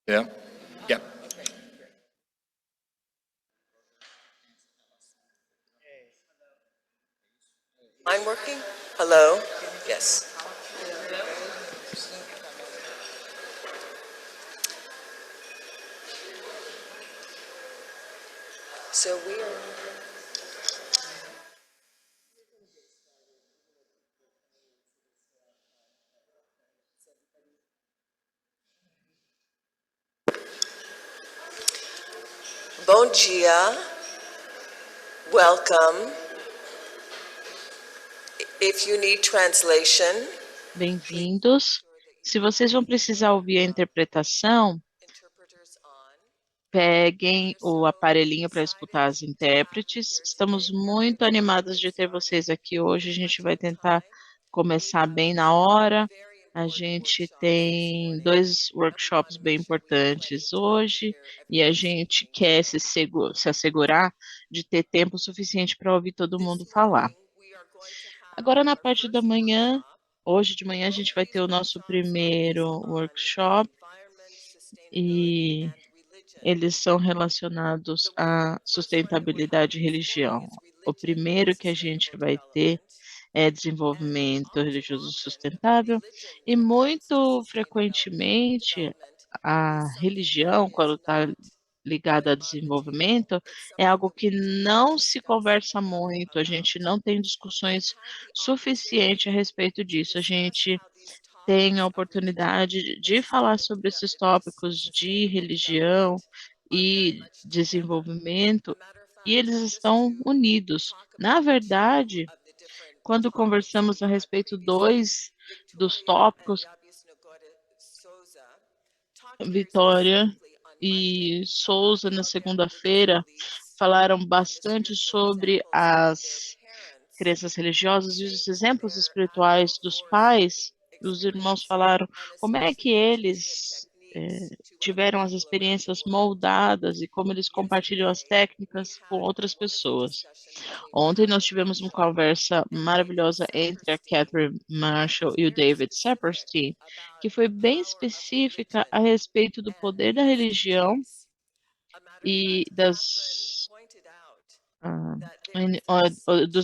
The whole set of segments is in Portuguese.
Yeah? Yeah. Line working? Hello? Yes. So we are. Bom dia. Welcome. If you need translation, Bem-vindos. Se vocês vão precisar ouvir a interpretação, interpreters on. peguem o aparelhinho para escutar as intérpretes. Estamos muito animados de ter vocês aqui hoje. A gente vai tentar começar bem na hora. A gente tem 2 workshops bem importantes hoje e a gente quer se assegurar de ter tempo suficiente para ouvir todo mundo falar. Agora, na parte da manhã, hoje de manhã, a gente vai ter o nosso primeiro workshop e eles são relacionados à sustentabilidade e religião. O primeiro que a gente vai ter é desenvolvimento religioso sustentável e muito frequentemente a religião, quando está ligada a desenvolvimento, é algo que não se conversa muito, a gente não tem discussões suficientes a respeito disso. A gente tem a oportunidade de falar sobre esses tópicos de religião e desenvolvimento, e eles estão unidos. Na verdade, quando conversamos a respeito dos tópicos, Vitória e Souza, na segunda-feira, falaram bastante sobre as crenças religiosas e os exemplos espirituais dos pais. Os irmãos falaram como é que eles tiveram as experiências moldadas e como eles compartilham as técnicas com outras pessoas. Ontem nós tivemos uma conversa maravilhosa entre a Catherine Marshall e o David Saperstein, que foi bem específica a respeito do poder da religião e dos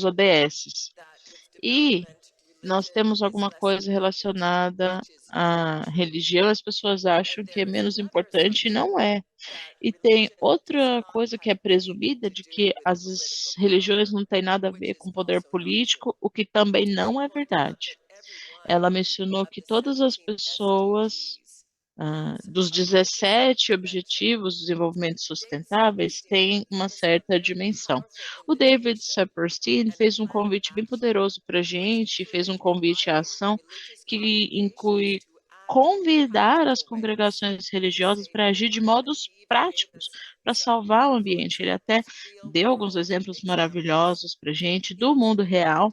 ODS. E nós temos alguma coisa relacionada à religião, as pessoas acham que é menos importante, e não é. E tem outra coisa que é presumida, de que as religiões não têm nada a ver com poder político, o que também não é verdade. Ela mencionou que todas as pessoas dos 17 Objetivos de Desenvolvimento Sustentáveis têm uma certa dimensão. O David Saperstein fez um convite bem poderoso para a gente, fez um convite à ação que inclui convidar as congregações religiosas para agir de modos práticos, para salvar o ambiente. Ele até deu alguns exemplos maravilhosos para a gente do mundo real,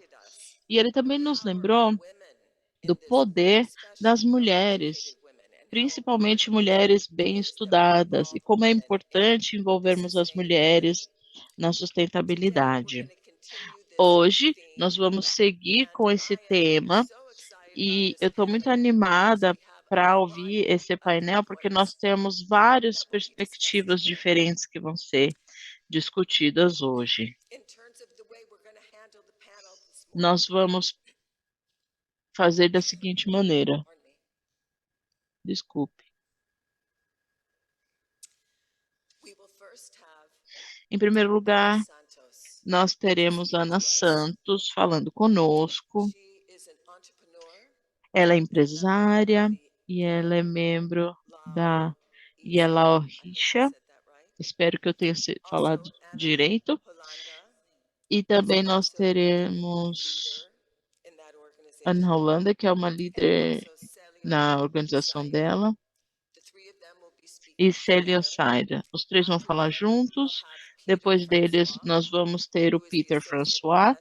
e ele também nos lembrou do poder das mulheres, principalmente mulheres bem estudadas, e como é importante envolvermos as mulheres na sustentabilidade. Hoje, nós vamos seguir com esse tema e eu estou muito animada para ouvir esse painel, porque nós temos várias perspectivas diferentes que vão ser discutidas hoje. Nós vamos fazer da seguinte maneira. Desculpe. Em primeiro lugar, nós teremos Ana Santos falando conosco. Ela é empresária e ela é membro da Yellow Richa. Espero que eu tenha falado direito. E também nós teremos Ana Holanda, que é uma líder na organização dela, e Célia Saida. Os três vão falar juntos. Depois deles, nós vamos ter o Peter François,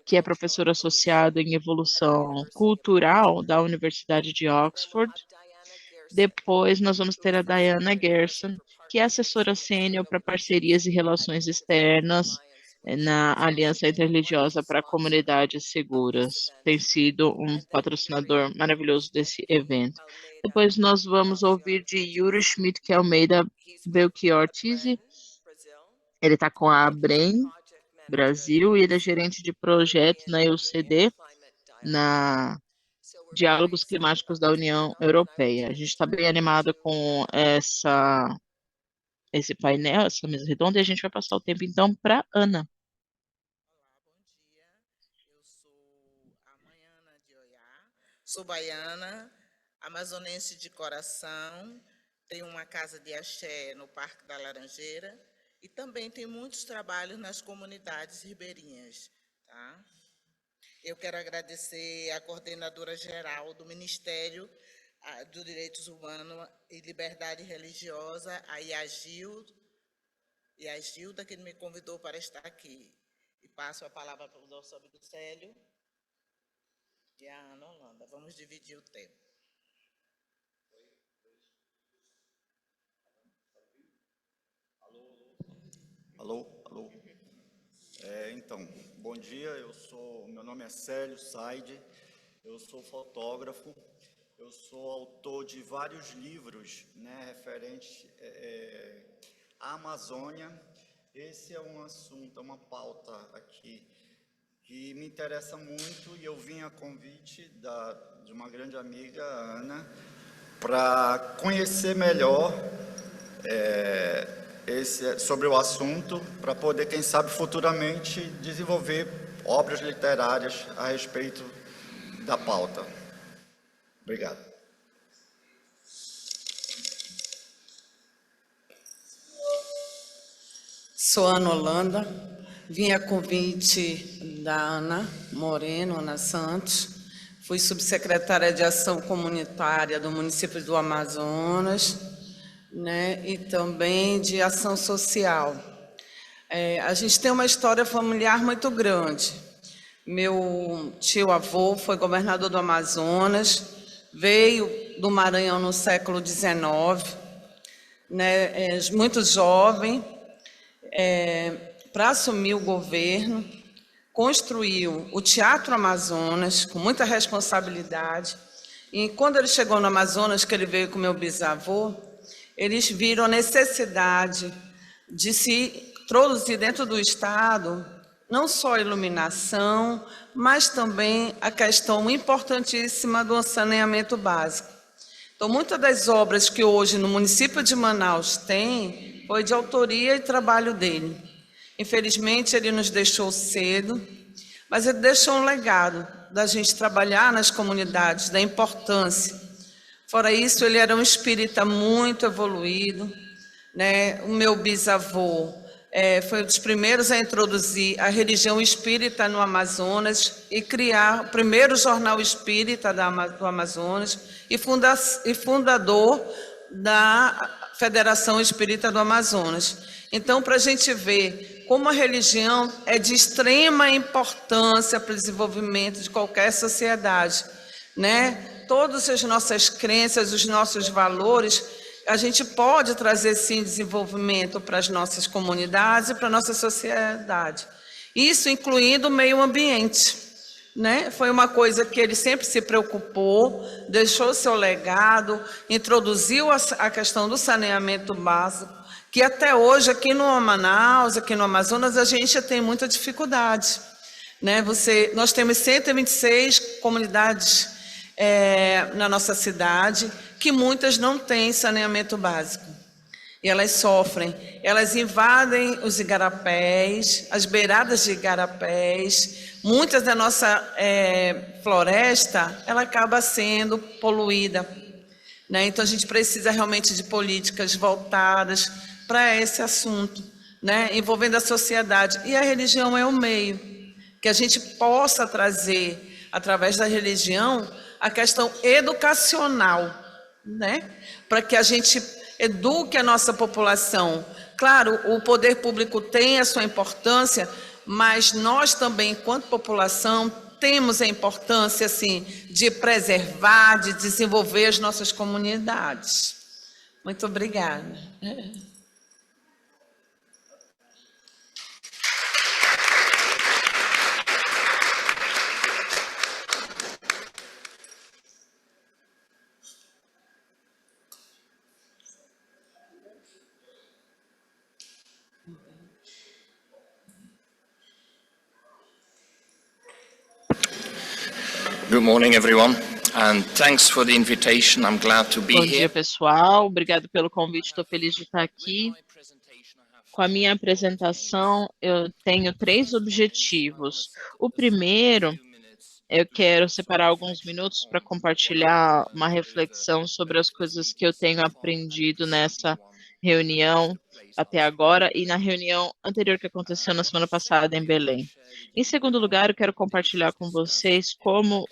que é professor associado em evolução cultural da Universidade de Oxford. Depois, nós vamos ter a Diana Gerson, que é assessora sênior para parcerias e relações externas na Aliança Interreligiosa para Comunidades Seguras. Tem sido um patrocinador maravilhoso desse evento. Depois nós vamos ouvir de Yuri Schmidt que Almeida Belchior Tizzi. Ele está com a ABREM Brasil e ele é gerente de projeto na EUCD, na Diálogos Climáticos da União Europeia. A gente está bem animado com esse painel, essa mesa redonda, e a gente vai passar o tempo então para Ana. Sou baiana, amazonense de coração, tenho uma casa de axé no Parque da Laranjeira e também tenho muitos trabalhos nas comunidades ribeirinhas. Tá? Eu quero agradecer à coordenadora geral do Ministério dos Direitos Humanos e Liberdade Religiosa, a Iagilda, que me convidou para estar aqui. E passo a palavra para o nosso amigo Célio e a Ana Holanda. Vamos dividir o tempo. Alô? Então, bom dia, meu nome é Célio Saide, eu sou fotógrafo, eu sou autor de vários livros, né, referentes à Amazônia. Esse é um assunto, é uma pauta aqui que me interessa muito e eu vim a convite de uma grande amiga, Ana, para conhecer melhor sobre o assunto, para poder, quem sabe, futuramente desenvolver obras literárias a respeito da pauta. Obrigado. Sou Ana Holanda, vim a convite da Ana Moreno, Ana Santos, fui subsecretária de Ação Comunitária do município do Amazonas, né, e também de ação social. A gente tem uma história familiar muito grande. Meu tio-avô foi governador do Amazonas, veio do Maranhão no século XIX, né, muito jovem, para assumir o governo, construiu o Teatro Amazonas com muita responsabilidade. E quando ele chegou no Amazonas, que ele veio com meu bisavô, eles viram a necessidade de se introduzir dentro do Estado não só a iluminação, mas também a questão importantíssima do saneamento básico. Então, muitas das obras que hoje no município de Manaus tem, foi de autoria e trabalho dele. Infelizmente, ele nos deixou cedo, mas ele deixou um legado da gente trabalhar nas comunidades, da importância. Fora isso, ele era um espírita muito evoluído, né? O meu bisavô foi um dos primeiros a introduzir a religião espírita no Amazonas e criar o primeiro jornal espírita do Amazonas e fundador da Federação Espírita do Amazonas. Então, para a gente ver como a religião é de extrema importância para o desenvolvimento de qualquer sociedade, né? Todas as nossas crenças, os nossos valores, a gente pode trazer, sim, desenvolvimento para as nossas comunidades e para a nossa sociedade. Isso incluindo o meio ambiente, né? Foi uma coisa que ele sempre se preocupou, deixou seu legado, introduziu a questão do saneamento básico, que até hoje, aqui no Manaus, aqui no Amazonas, a gente tem muita dificuldade, né? Nós temos 126 comunidades na nossa cidade, que muitas não têm saneamento básico. E elas sofrem, elas invadem os igarapés, as beiradas de igarapés, muitas da nossa floresta, ela acaba sendo poluída, né? Então a gente precisa realmente de políticas voltadas para esse assunto, né? Envolvendo a sociedade. E a religião é o meio, que a gente possa trazer, através da religião, a questão educacional, né? Para que a gente eduque a nossa população. Claro, o poder público tem a sua importância, mas nós também, enquanto população, temos a importância, assim, de preservar, de desenvolver as nossas comunidades. Muito obrigada. Good morning, everyone, and thanks for the invitation. I'm glad to be Bom dia, here. pessoal. Obrigado pelo convite. Estou feliz de estar aqui. Com a minha apresentação, eu tenho 3 objetivos. O primeiro, eu quero separar alguns minutos para compartilhar uma reflexão sobre as coisas que eu tenho aprendido nessa reunião até agora e na reunião anterior que aconteceu na semana passada em Belém. Em segundo lugar, eu quero compartilhar com vocês como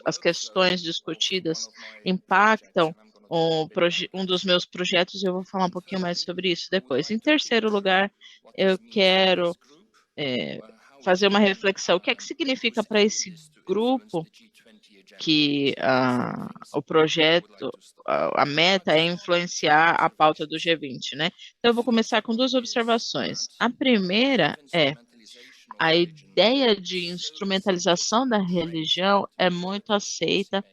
as questões discutidas impactam um dos meus projetos, e eu vou falar um pouquinho mais sobre isso depois. Em terceiro lugar, eu quero fazer uma reflexão. O que é que significa para esse grupo que o projeto, a meta é influenciar a pauta do G20, né? Então, eu vou começar com 2 observações. A primeira é a ideia de instrumentalização da religião é muito aceita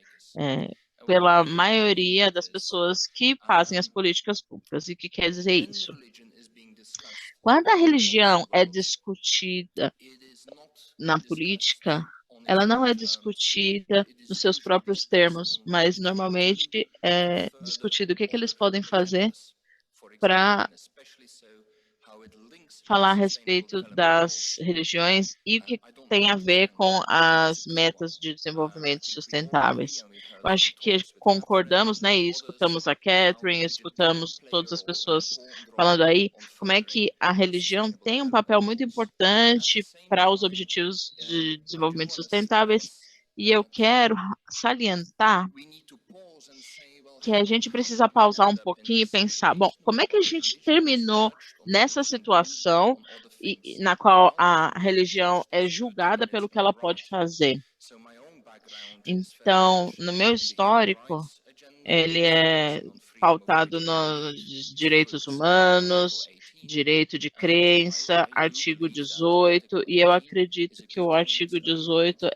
pela maioria das pessoas que fazem as políticas públicas. E o que quer dizer isso? Quando a religião é discutida na política, ela não é discutida nos seus próprios termos, mas normalmente é discutido o que eles podem fazer para falar a respeito das religiões e o que tem a ver com as metas de desenvolvimento sustentáveis. Eu acho que concordamos, né, e escutamos a Catherine, escutamos todas as pessoas falando aí, como é que a religião tem um papel muito importante para os objetivos de desenvolvimento sustentáveis, e eu quero salientar que a gente precisa pausar um pouquinho e pensar, bom, como é que a gente terminou nessa situação na qual a religião é julgada pelo que ela pode fazer? Então, no meu histórico, ele é pautado nos direitos humanos, direito de crença, artigo 18, e eu acredito que o artigo 18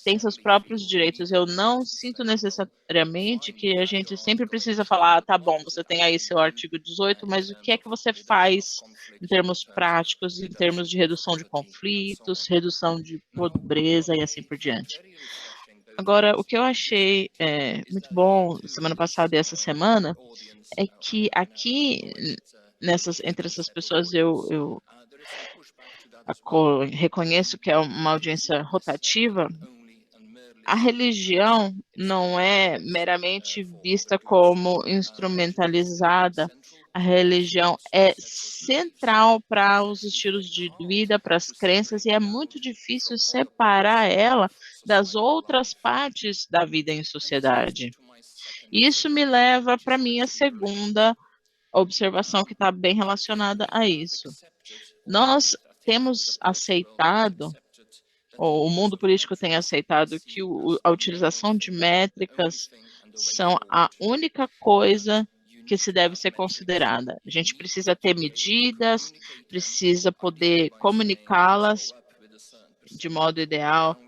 tem seus próprios direitos. Eu não sinto necessariamente que a gente sempre precisa falar, tá bom, você tem aí seu artigo 18, mas o que é que você faz em termos práticos, em termos de redução de conflitos, redução de pobreza e assim por diante. Agora, o que eu achei muito bom semana passada e essa semana é que aqui, entre essas pessoas, eu reconheço que é uma audiência rotativa. A religião não é meramente vista como instrumentalizada. A religião é central para os estilos de vida, para as crenças, e é muito difícil separar ela das outras partes da vida em sociedade. Isso me leva para a minha segunda observação, que está bem relacionada a isso. Nós temos aceitado, ou o mundo político tem aceitado, que a utilização de métricas são a única coisa que se deve ser considerada. A gente precisa ter medidas, precisa poder comunicá-las de modo ideal,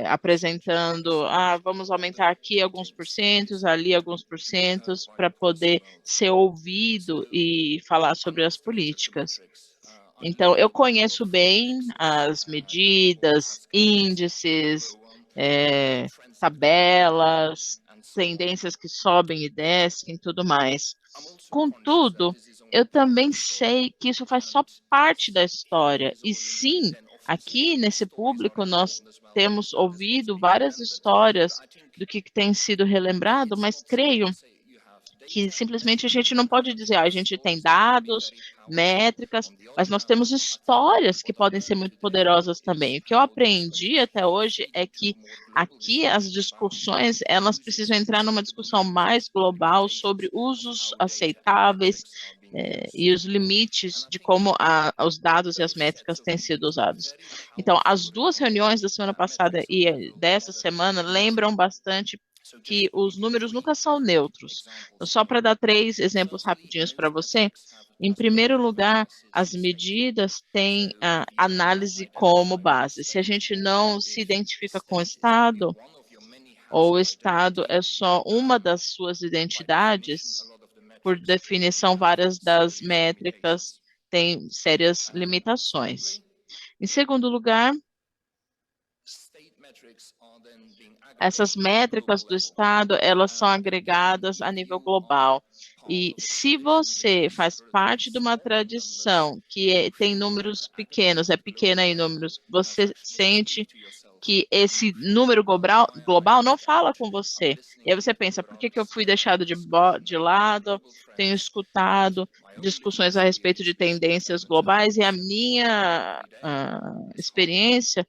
apresentando, vamos aumentar aqui alguns porcentos, ali alguns porcentos, para poder ser ouvido e falar sobre as políticas. Então, eu conheço bem as medidas, índices, tabelas, tendências que sobem e descem e tudo mais. Contudo, eu também sei que isso faz só parte da história. E sim, aqui nesse público nós temos ouvido várias histórias do que tem sido relembrado, mas creio que simplesmente a gente não pode dizer, a gente tem dados, métricas, mas nós temos histórias que podem ser muito poderosas também. O que eu aprendi até hoje é que aqui as discussões, elas precisam entrar numa discussão mais global sobre usos aceitáveis e os limites de como os dados e as métricas têm sido usados. Então, as 2 reuniões da semana passada e dessa semana lembram bastante que os números nunca são neutros. Então, só para dar 3 exemplos rapidinhos para você, em primeiro lugar, as medidas têm a análise como base. Se a gente não se identifica com o Estado, ou o Estado é só uma das suas identidades, por definição, várias das métricas têm sérias limitações. Em segundo lugar, Essas métricas do Estado, elas são agregadas a nível global. E se você faz parte de uma tradição tem números pequenos, é pequena em números, você sente que esse número global não fala com você. E aí você pensa, por que que eu fui deixado de lado? Tenho escutado discussões a respeito de tendências globais e a minha experiência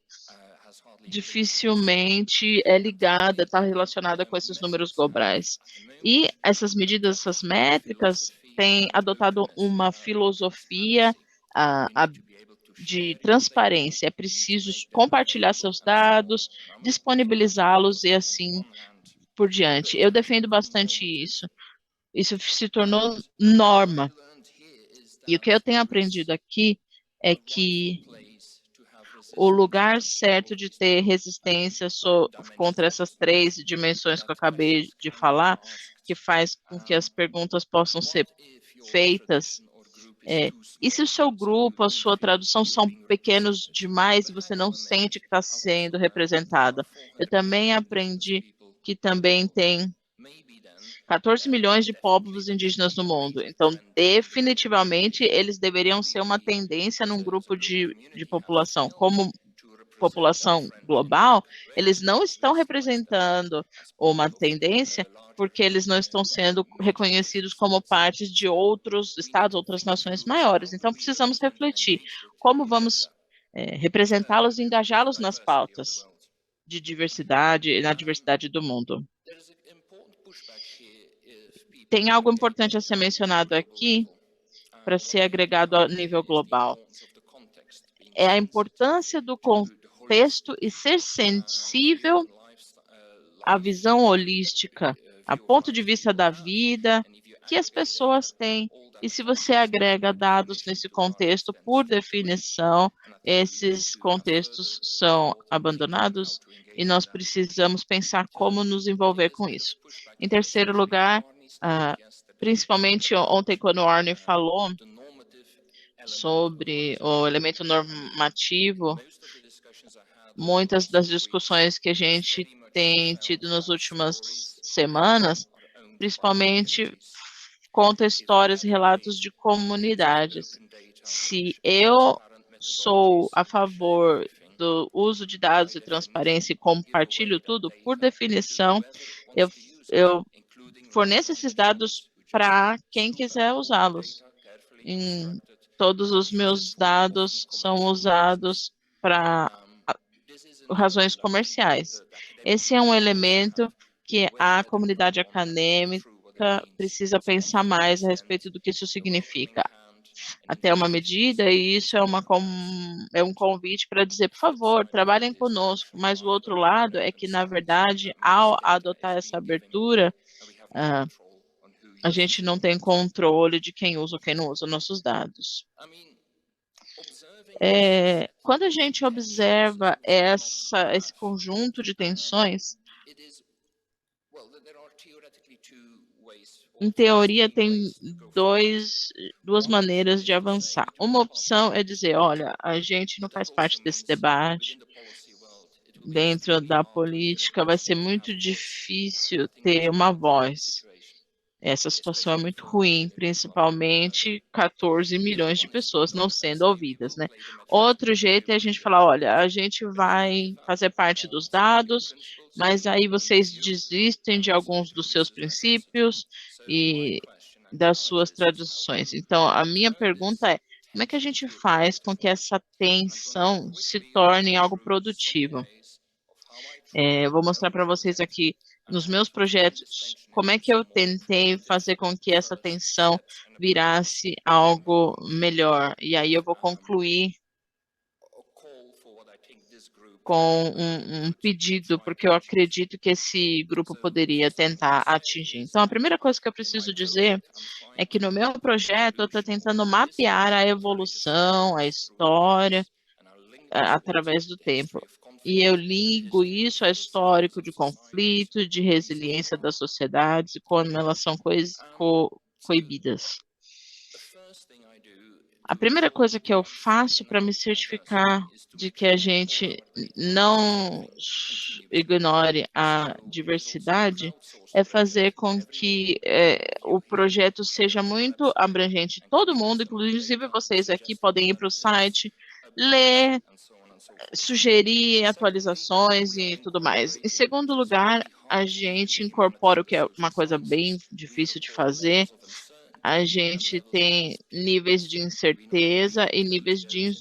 dificilmente é ligada, está relacionada com esses números globais. E essas medidas, essas métricas, têm adotado uma filosofia de transparência. É preciso compartilhar seus dados, disponibilizá-los e assim por diante. Eu defendo bastante isso. Isso se tornou norma. E o que eu tenho aprendido aqui é que o lugar certo de ter resistência contra essas três dimensões que eu acabei de falar, que faz com que as perguntas possam ser feitas. E se o seu grupo, a sua tradução são pequenos demais e você não sente que está sendo representada? Eu também aprendi que também tem 14 milhões de povos indígenas no mundo. Então, definitivamente, eles deveriam ser uma tendência num grupo de população. Como população global, eles não estão representando uma tendência porque eles não estão sendo reconhecidos como parte de outros estados, outras nações maiores. Então, precisamos refletir como vamos representá-los e engajá-los nas pautas de diversidade e na diversidade do mundo. Tem algo importante a ser mencionado aqui, para ser agregado a nível global. É a importância do contexto e ser sensível à visão holística, a ponto de vista da vida que as pessoas têm. E se você agrega dados nesse contexto, por definição, esses contextos são abandonados e nós precisamos pensar como nos envolver com isso. Em terceiro lugar, principalmente ontem, quando o Arne falou sobre o elemento normativo, muitas das discussões que a gente tem tido nas últimas semanas, principalmente conta histórias e relatos de comunidades. Se eu sou a favor do uso de dados e transparência e compartilho tudo, por definição, eu forneço esses dados para quem quiser usá-los. Todos os meus dados são usados para razões comerciais. Esse é um elemento que a comunidade acadêmica precisa pensar mais a respeito do que isso significa. Até uma medida, e isso é um convite para dizer, por favor, trabalhem conosco, mas o outro lado é que, na verdade, ao adotar essa abertura, a gente não tem controle de quem usa ou quem não usa nossos dados. Quando a gente observa esse conjunto de tensões, em teoria, tem duas maneiras de avançar. Uma opção é dizer, olha, a gente não faz parte desse debate, dentro da política vai ser muito difícil ter uma voz. Essa situação é muito ruim, principalmente 14 milhões de pessoas não sendo ouvidas, né? Outro jeito é a gente falar, olha, a gente vai fazer parte dos dados, mas aí vocês desistem de alguns dos seus princípios e das suas tradições. Então, a minha pergunta é, como é que a gente faz com que essa tensão se torne algo produtivo? Eu vou mostrar para vocês aqui nos meus projetos como é que eu tentei fazer com que essa tensão virasse algo melhor. E aí eu vou concluir com um pedido, porque eu acredito que esse grupo poderia tentar atingir. Então, a primeira coisa que eu preciso dizer é que no meu projeto eu estou tentando mapear a evolução, a história, através do tempo. E eu ligo isso a histórico de conflito, de resiliência das sociedades e como elas são coibidas. A primeira coisa que eu faço para me certificar de que a gente não ignore a diversidade é fazer com que o projeto seja muito abrangente. Todo mundo, inclusive vocês aqui, podem ir para o site, ler, sugerir atualizações e tudo mais. Em segundo lugar, a gente incorpora o que é uma coisa bem difícil de fazer. A gente tem níveis de incerteza e níveis de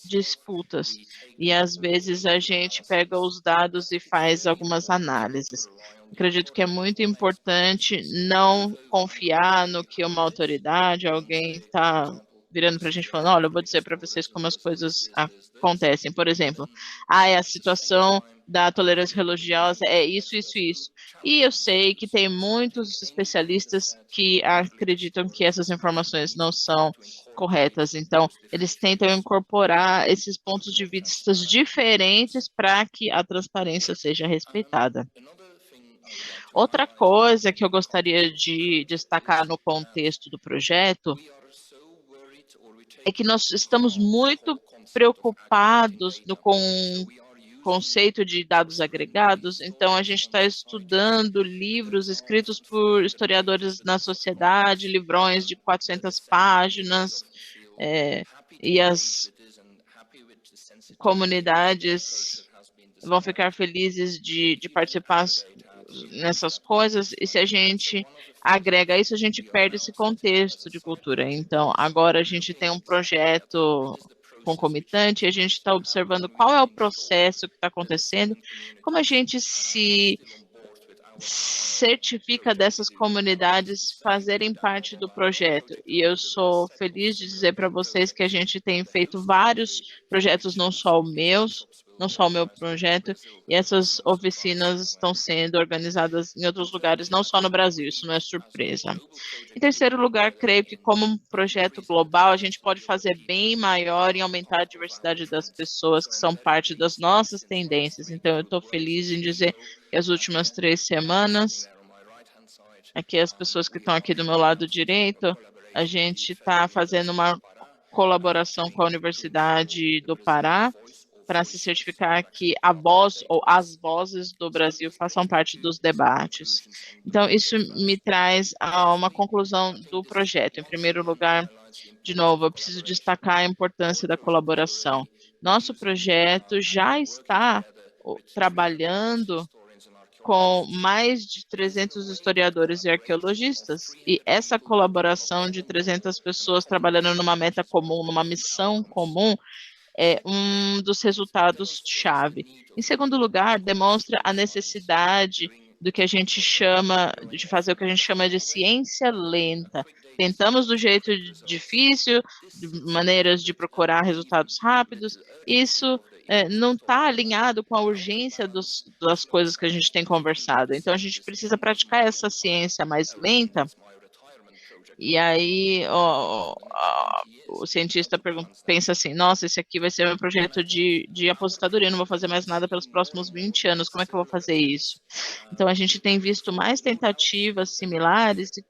disputas. E às vezes a gente pega os dados e faz algumas análises. Acredito que é muito importante não confiar no que uma autoridade, alguém está virando para a gente falando, olha, eu vou dizer para vocês como as coisas acontecem. Por exemplo, é a situação da tolerância religiosa é isso, isso, isso. E eu sei que tem muitos especialistas que acreditam que essas informações não são corretas. Então, eles tentam incorporar esses pontos de vista diferentes para que a transparência seja respeitada. Outra coisa que eu gostaria de destacar no contexto do projeto é que nós estamos muito preocupados com o conceito de dados agregados, então a gente está estudando livros escritos por historiadores na sociedade, livrões de 400 páginas, e as comunidades vão ficar felizes de participar nessas coisas, e se a gente agrega isso, a gente perde esse contexto de cultura. Então, agora a gente tem um projeto concomitante, e a gente está observando qual é o processo que está acontecendo, como a gente se certifica dessas comunidades fazerem parte do projeto. E eu sou feliz de dizer para vocês que a gente tem feito vários projetos, não só o meu projeto, e essas oficinas estão sendo organizadas em outros lugares, não só no Brasil, isso não é surpresa. Em terceiro lugar, creio que como um projeto global, a gente pode fazer bem maior em aumentar a diversidade das pessoas que são parte das nossas tendências. Então, eu estou feliz em dizer que as últimas 3 semanas, aqui as pessoas que estão aqui do meu lado direito, a gente está fazendo uma colaboração com a Universidade do Pará, para se certificar que a voz ou as vozes do Brasil façam parte dos debates. Então, isso me traz a uma conclusão do projeto. Em primeiro lugar, de novo, eu preciso destacar a importância da colaboração. Nosso projeto já está trabalhando com mais de 300 historiadores e arqueologistas, e essa colaboração de 300 pessoas trabalhando numa meta comum, numa missão comum, é um dos resultados-chave. Em segundo lugar, demonstra a necessidade do que a gente chama, de fazer o que a gente chama de ciência lenta. Tentamos do jeito difícil, de maneiras de procurar resultados rápidos, isso não está alinhado com a urgência das coisas que a gente tem conversado. Então, a gente precisa praticar essa ciência mais lenta. E aí, o cientista pensa assim, nossa, esse aqui vai ser meu projeto de aposentadoria, eu não vou fazer mais nada pelos próximos 20 anos, como é que eu vou fazer isso? Então, a gente tem visto mais tentativas similares, e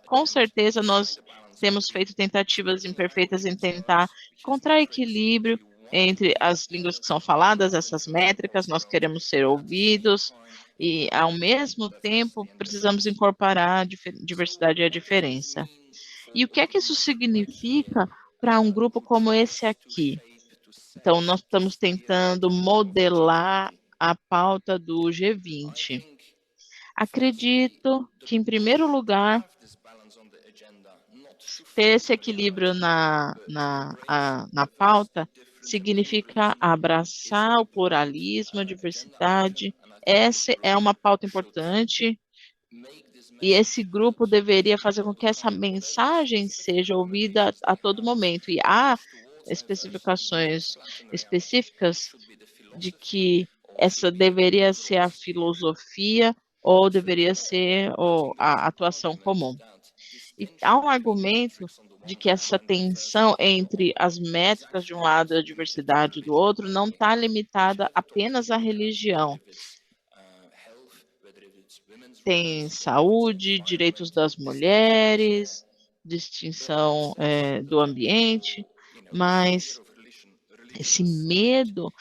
com certeza nós temos feito tentativas imperfeitas em tentar encontrar equilíbrio entre as línguas que são faladas, essas métricas, nós queremos ser ouvidos, e, ao mesmo tempo, precisamos incorporar a diversidade e a diferença. E o que é que isso significa para um grupo como esse aqui? Então, nós estamos tentando modelar a pauta do G20. Acredito que, em primeiro lugar, ter esse equilíbrio na pauta significa abraçar o pluralismo, a diversidade. Essa é uma pauta importante, e esse grupo deveria fazer com que essa mensagem seja ouvida a todo momento. E há especificações específicas de que essa deveria ser a filosofia ou deveria ser a atuação comum. E há um argumento de que essa tensão entre as métricas de um lado e a diversidade do outro não está limitada apenas à religião. Tem saúde, direitos das mulheres, distinção do ambiente, mas esse medo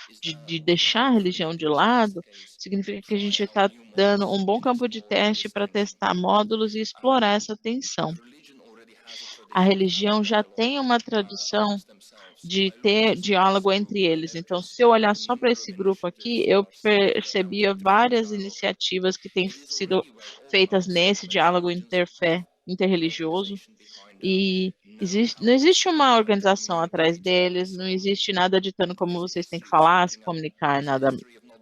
de deixar a religião de lado significa que a gente está dando um bom campo de teste para testar módulos e explorar essa tensão. A religião já tem uma tradição de ter diálogo entre eles. Então, se eu olhar só para esse grupo aqui, eu percebia várias iniciativas que têm sido feitas nesse diálogo interfé, interreligioso, e não existe uma organização atrás deles, não existe nada ditando como vocês têm que falar, se comunicar, nada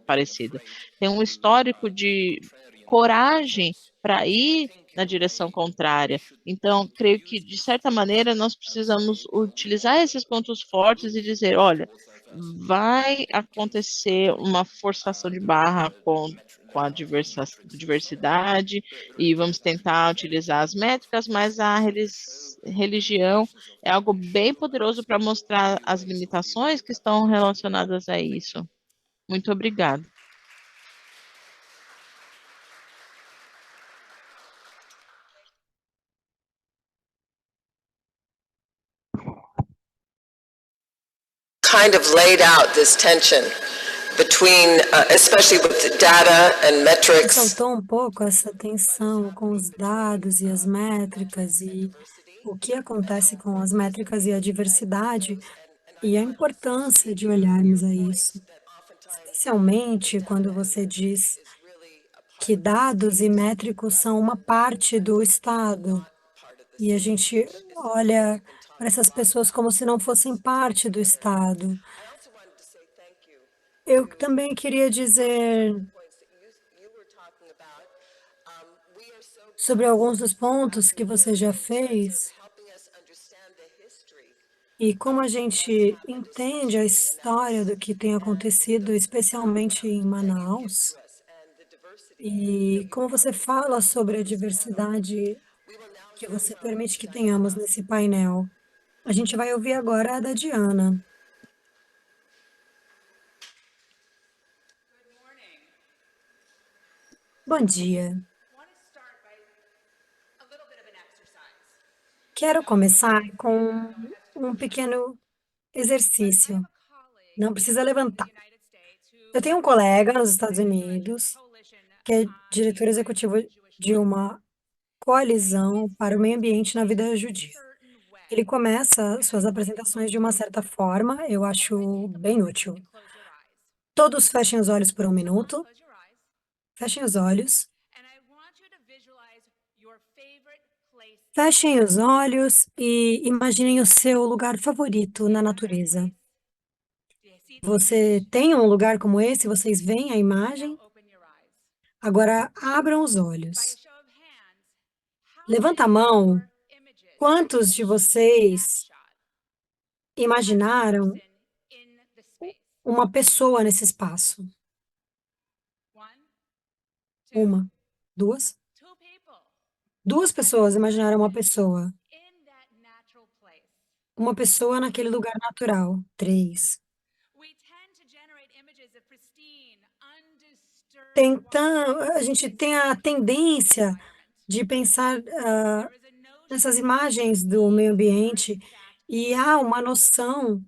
parecido. Tem um histórico de coragem para ir na direção contrária. Então, creio que, de certa maneira, nós precisamos utilizar esses pontos fortes e dizer, olha, vai acontecer uma forçação de barra com a diversidade e vamos tentar utilizar as métricas, mas a religião é algo bem poderoso para mostrar as limitações que estão relacionadas a isso. Muito obrigada. Kind of laid out this tension between, especially with the data and metrics. Ressaltou um pouco essa tensão com os dados e as métricas e o que acontece com as métricas e a diversidade e a importância de olharmos a isso. Especialmente quando você diz que dados e métricos são uma parte do Estado e a gente olha para essas pessoas como se não fossem parte do Estado. Eu também queria dizer sobre alguns dos pontos que você já fez e como a gente entende a história do que tem acontecido, especialmente em Manaus, e como você fala sobre a diversidade que você permite que tenhamos nesse painel. A gente vai ouvir agora a da Diana. Bom dia. Quero começar com um pequeno exercício. Não precisa levantar. Eu tenho um colega nos Estados Unidos que é diretor executivo de uma coalizão para o meio ambiente na vida judia. Ele começa suas apresentações de uma certa forma, eu acho bem útil. Todos fechem os olhos por um minuto. Fechem os olhos. Fechem os olhos e imaginem o seu lugar favorito na natureza. Você tem um lugar como esse? Vocês veem a imagem? Agora, abram os olhos. Levanta a mão. Quantos de vocês imaginaram uma pessoa nesse espaço? Uma, duas? Duas pessoas imaginaram uma pessoa. Uma pessoa naquele lugar natural. Três. A gente tem a tendência de pensar nessas imagens do meio ambiente e há uma noção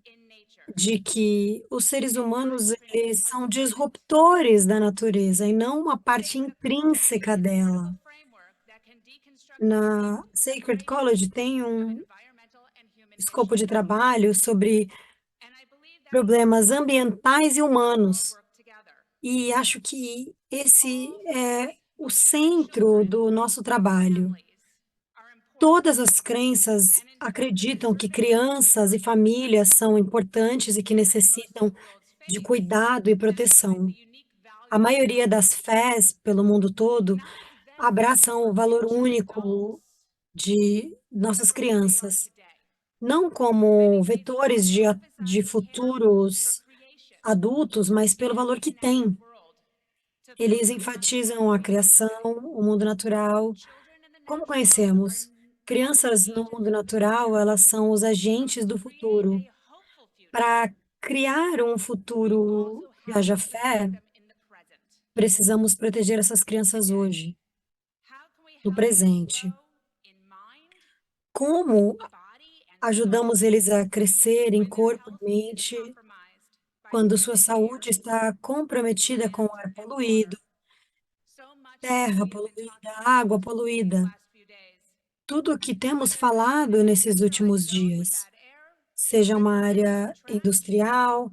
de que os seres humanos eles são disruptores da natureza e não uma parte intrínseca dela. Na Sacred College tem um escopo de trabalho sobre problemas ambientais e humanos. E acho que esse é o centro do nosso trabalho. Todas as crenças acreditam que crianças e famílias são importantes e que necessitam de cuidado e proteção. A maioria das fés pelo mundo todo abraçam o valor único de nossas crianças, não como vetores de futuros adultos, mas pelo valor que têm. Eles enfatizam a criação, o mundo natural. Como conhecemos? Crianças no mundo natural, elas são os agentes do futuro. Para criar um futuro que haja fé, precisamos proteger essas crianças hoje, no presente. como ajudamos eles a crescer em corpo e mente quando sua saúde está comprometida com o ar poluído, terra poluída, água poluída. Tudo o que temos falado nesses últimos dias, seja uma área industrial,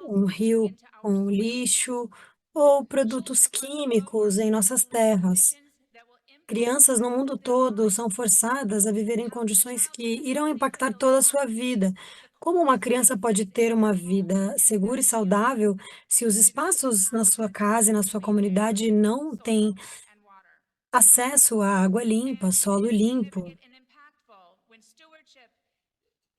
um rio com lixo ou produtos químicos em nossas terras. Crianças no mundo todo são forçadas a viver em condições que irão impactar toda a sua vida. Como uma criança pode ter uma vida segura e saudável se os espaços na sua casa e na sua comunidade não têm acesso à água limpa, solo limpo?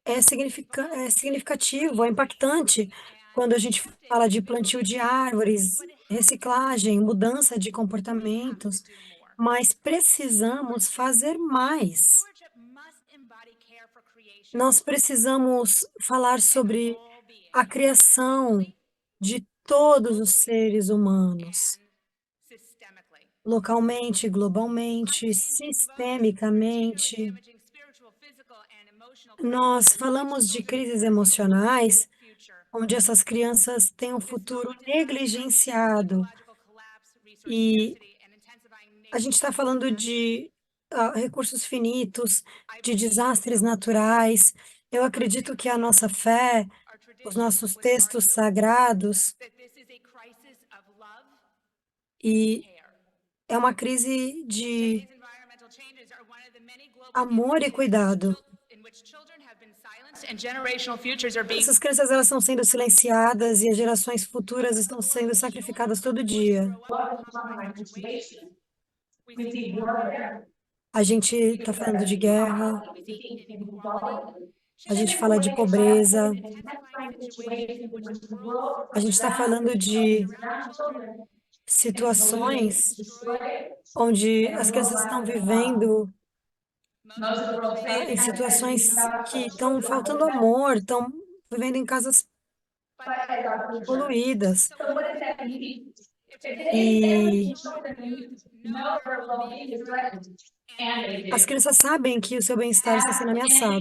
É significativo, é impactante quando a gente fala de plantio de árvores, reciclagem, mudança de comportamentos, mas precisamos fazer mais. Nós precisamos falar sobre a criação de todos os seres humanos, localmente, globalmente, sistemicamente. Nós falamos de crises emocionais, onde essas crianças têm um futuro negligenciado. E a gente está falando de recursos finitos, de desastres naturais. Eu acredito que a nossa fé, os nossos textos sagrados, e é uma crise de amor e cuidado. Essas crianças, elas estão sendo silenciadas e as gerações futuras estão sendo sacrificadas todo dia. A gente está falando de guerra, a gente fala de pobreza, a gente está falando de situações onde as crianças estão vivendo em situações que estão faltando amor, estão vivendo em casas poluídas. E as crianças sabem que o seu bem-estar está sendo ameaçado.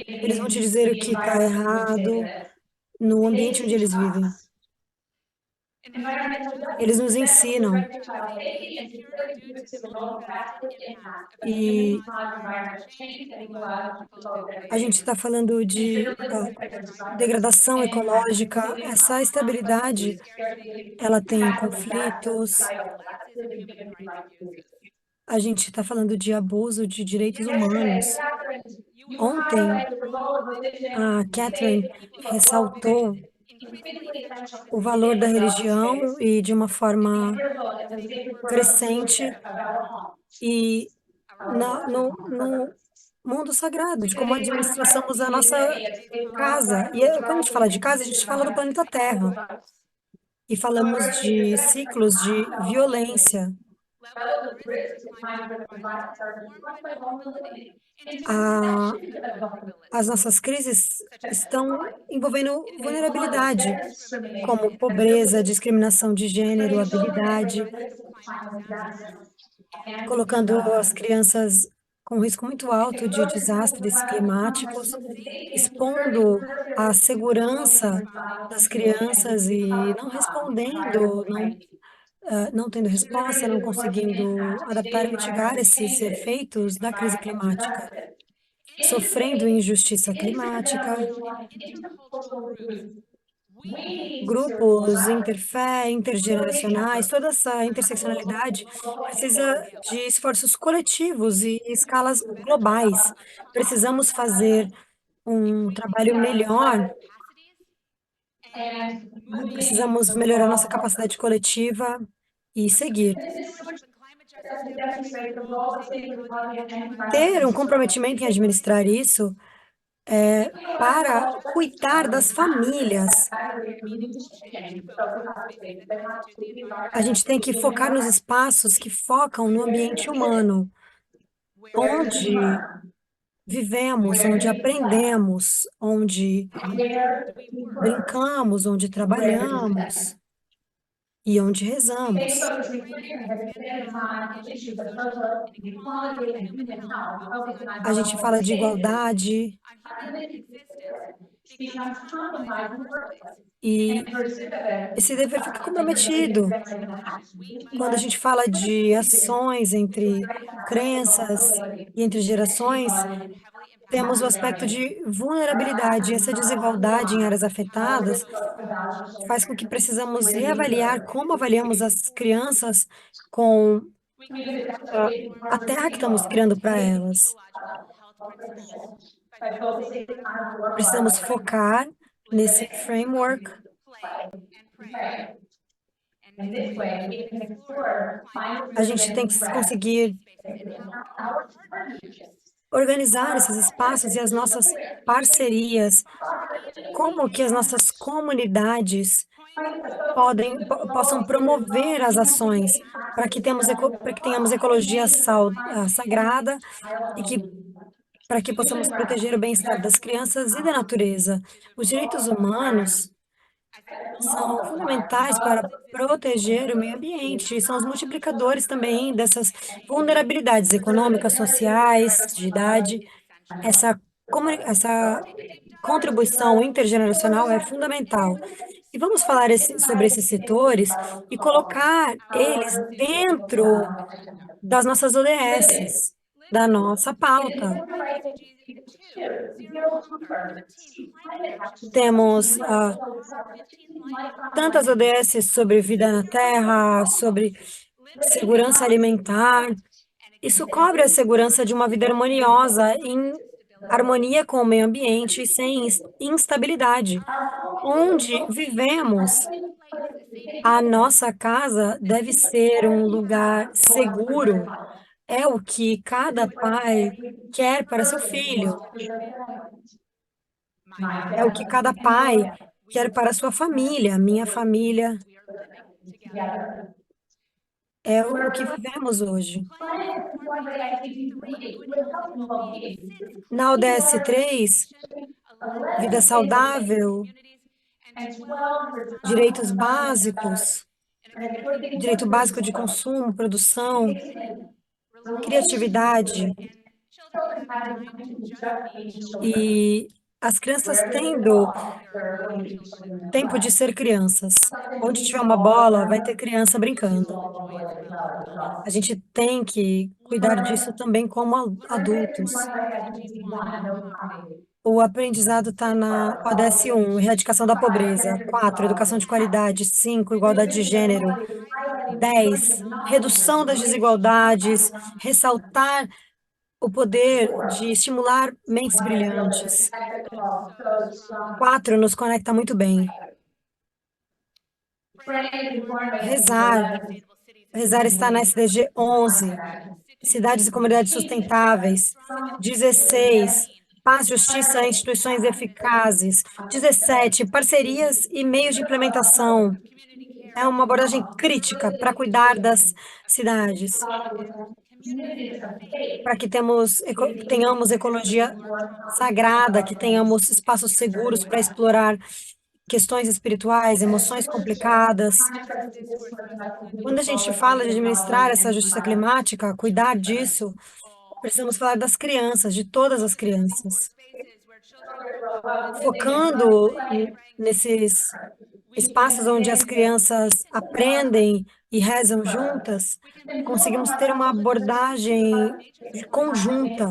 Eles vão te dizer o que está errado no ambiente onde eles vivem. Eles nos ensinam. E a gente está falando de degradação ecológica. Essa estabilidade, ela tem conflitos. A gente está falando de abuso de direitos humanos. Ontem, a Catherine ressaltou o valor da religião e de uma forma crescente e no mundo sagrado, de como administramos a nossa casa. E quando a gente fala de casa, a gente fala do planeta Terra. E falamos de ciclos de violência. As nossas crises estão envolvendo vulnerabilidade, como pobreza, discriminação de gênero, habilidade, colocando as crianças com risco muito alto de desastres climáticos, expondo a segurança das crianças e não respondendo, não tendo resposta, não conseguindo adaptar e mitigar esses efeitos da crise climática, sofrendo injustiça climática, grupos interfé, intergeracionais, toda essa interseccionalidade precisa de esforços coletivos e escalas globais. Precisamos fazer um trabalho melhor, precisamos melhorar nossa capacidade coletiva e seguir. Ter um comprometimento em administrar isso para cuidar das famílias. A gente tem que focar nos espaços que focam no ambiente humano, onde vivemos, onde aprendemos, onde brincamos, onde trabalhamos. e onde rezamos. A gente fala de igualdade e esse dever fica comprometido. Quando a gente fala de ações entre crenças e entre gerações, temos o aspecto de vulnerabilidade. Essa desigualdade em áreas afetadas faz com que precisamos reavaliar como avaliamos as crianças com a terra que estamos criando para elas. Precisamos focar nesse framework a gente tem que conseguir organizar esses espaços e as nossas parcerias, como que as nossas comunidades possam promover as ações para que tenhamos ecologia sagrada e para que possamos proteger o bem-estar das crianças e da natureza. Os direitos humanos são fundamentais para proteger o meio ambiente e são os multiplicadores também dessas vulnerabilidades econômicas, sociais, de idade. Essa contribuição intergeracional é fundamental. E vamos falar sobre esses setores e colocar eles dentro das nossas ODSs, da nossa pauta. Temos tantas ODSs sobre vida na Terra, sobre segurança alimentar. Isso cobre a segurança de uma vida harmoniosa, em harmonia com o meio ambiente e sem instabilidade. Onde vivemos, a nossa casa deve ser um lugar seguro. É o que cada pai quer para seu filho. É o que cada pai quer para sua família. Minha família é o que vivemos hoje. Na ODS 3, vida saudável, direitos básicos, direito básico de consumo, produção, criatividade e as crianças tendo tempo de ser crianças. Onde tiver uma bola, vai ter criança brincando. A gente tem que cuidar disso também como adultos. O aprendizado está na ODS 1, erradicação da pobreza. 4, educação de qualidade. 5, igualdade de gênero. 10, redução das desigualdades, ressaltar o poder de estimular mentes brilhantes. 4, nos conecta muito bem. Rezar está na SDG 11, cidades e comunidades sustentáveis. 16, paz, justiça e instituições eficazes. 17, parcerias e meios de implementação. É uma abordagem crítica para cuidar das cidades, para que tenhamos ecologia sagrada, que tenhamos espaços seguros para explorar questões espirituais, emoções complicadas. Quando a gente fala de administrar essa justiça climática, cuidar disso, precisamos falar das crianças, de todas as crianças. Focando nesses espaços onde as crianças aprendem e rezam juntas, conseguimos ter uma abordagem conjunta.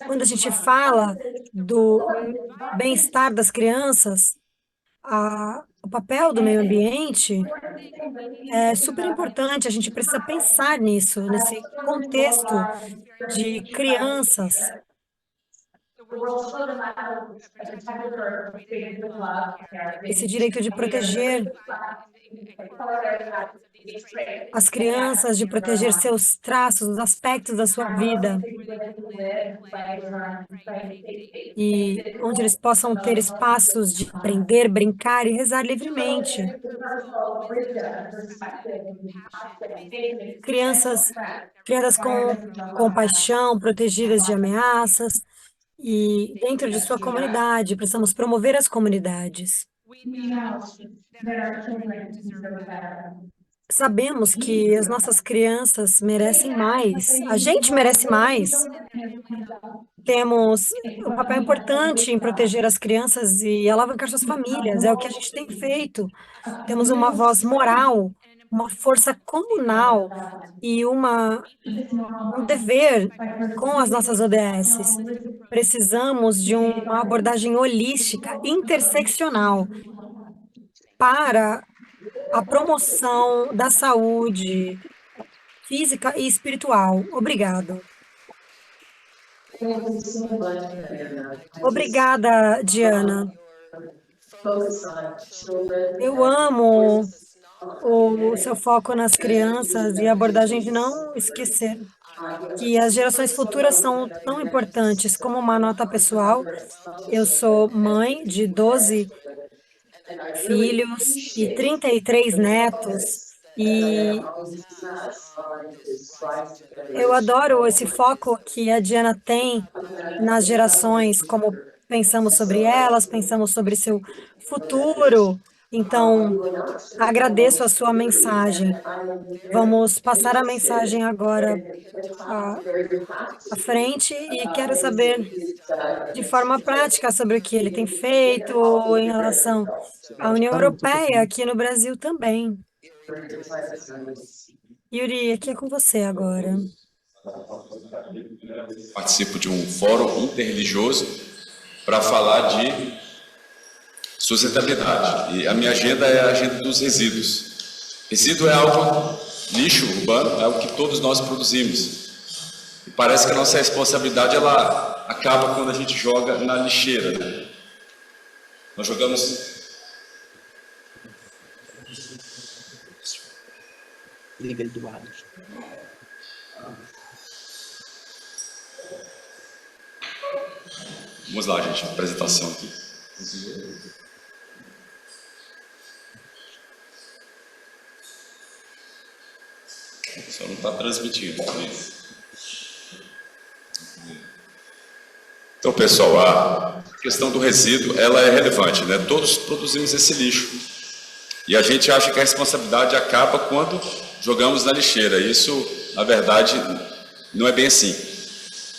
Quando a gente fala do bem-estar das crianças, o papel do meio ambiente é super importante. A gente precisa pensar nisso, nesse contexto de crianças. Esse direito de proteger as crianças, de proteger seus traços, os aspectos da sua vida. E onde eles possam ter espaços de aprender, brincar e rezar livremente. Crianças criadas com compaixão, protegidas de ameaças e dentro de sua comunidade. Precisamos promover as comunidades. Sabemos que as nossas crianças merecem mais, a gente merece mais. Temos um papel importante em proteger as crianças e alavancar suas famílias, é o que a gente tem feito. Temos uma voz moral, uma força comunal e um dever com as nossas ODSs. Precisamos de uma abordagem holística, interseccional, para a promoção da saúde física e espiritual. Obrigado. Obrigada, Diana. Eu amo o seu foco nas crianças e a abordagem de não esquecer que as gerações futuras são tão importantes. Como uma nota pessoal, eu sou mãe de 12 filhos e 33 netos, e eu adoro esse foco que a Diana tem nas gerações, como pensamos sobre elas, pensamos sobre seu futuro. Então, agradeço a sua mensagem. Vamos passar a mensagem agora à frente e quero saber de forma prática sobre o que ele tem feito em relação à União Europeia, aqui no Brasil também. Yuri, aqui é com você agora. Participo de um fórum interreligioso para falar de sustentabilidade. E a minha agenda é a agenda dos resíduos. Resíduo é algo, lixo urbano, é algo que todos nós produzimos. E parece que a nossa responsabilidade ela acaba quando a gente joga na lixeira, né? Nós jogamos... Vamos lá, gente, apresentação aqui. Só não está transmitindo. Então, pessoal, a questão do resíduo, ela é relevante, né? Todos produzimos esse lixo. E a gente acha que a responsabilidade acaba quando jogamos na lixeira. Isso, na verdade, não é bem assim.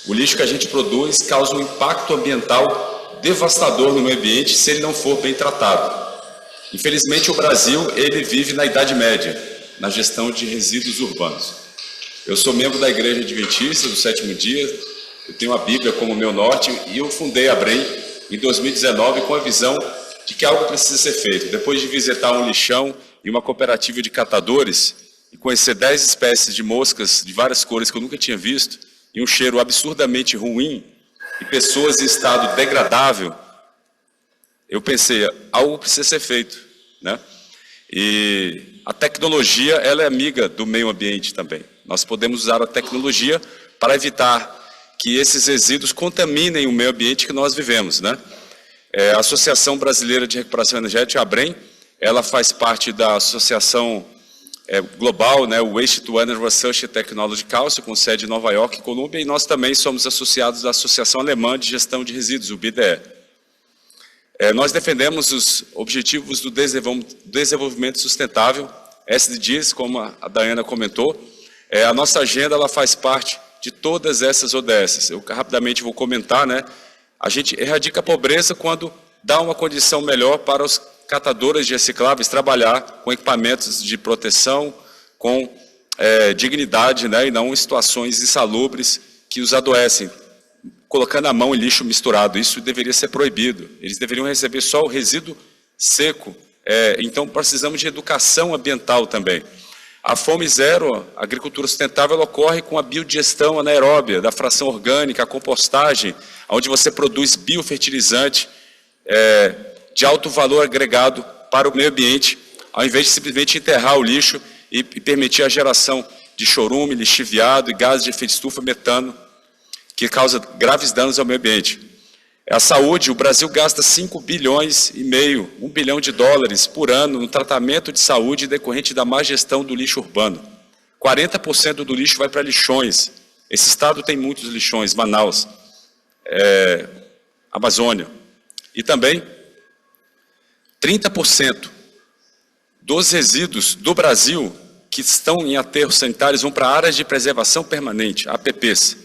O lixo que a gente produz causa um impacto ambiental devastador no meio ambiente se ele não for bem tratado. Infelizmente, o Brasil, ele vive na Idade Média, na gestão de resíduos urbanos. Eu sou membro da Igreja Adventista do Sétimo Dia, eu tenho a Bíblia como meu norte e eu fundei a Brem em 2019 com a visão de que algo precisa ser feito. Depois de visitar um lixão e uma cooperativa de catadores e conhecer 10 espécies de moscas de várias cores que eu nunca tinha visto e um cheiro absurdamente ruim e pessoas em estado degradável, eu pensei, algo precisa ser feito, né? E a tecnologia, ela é amiga do meio ambiente também. Nós podemos usar a tecnologia para evitar que esses resíduos contaminem o meio ambiente que nós vivemos, né? A Associação Brasileira de Recuperação Energética, a ABREM, ela faz parte da Associação Global, né, o Waste to Energy Research and Technology Council, com sede em Nova York e Colômbia, e nós também somos associados da Associação Alemã de Gestão de Resíduos, o BDE. Nós defendemos os Objetivos do Desenvolvimento Sustentável, SDGs, como a Dayana comentou. A nossa agenda ela faz parte de todas essas ODS. Eu rapidamente vou comentar, né? A gente erradica a pobreza quando dá uma condição melhor para os catadores de recicláveis trabalhar com equipamentos de proteção, com dignidade, né? E não em situações insalubres que os adoecem, colocando a mão em lixo misturado. Isso deveria ser proibido. Eles deveriam receber só o resíduo seco. Então, precisamos de educação ambiental também. A Fome Zero, a agricultura sustentável, ela ocorre com a biodigestão anaeróbia, da fração orgânica, a compostagem, onde você produz biofertilizante de alto valor agregado para o meio ambiente, ao invés de simplesmente enterrar o lixo e permitir a geração de chorume, lixiviado e gases de efeito estufa, metano, que causa graves danos ao meio ambiente. A saúde, o Brasil gasta 5 bilhões e meio, 1 bilhão de dólares por ano no tratamento de saúde decorrente da má gestão do lixo urbano. 40% do lixo vai para lixões. Esse estado tem muitos lixões, Manaus, Amazônia. E também 30% dos resíduos do Brasil que estão em aterros sanitários vão para áreas de preservação permanente, APPs.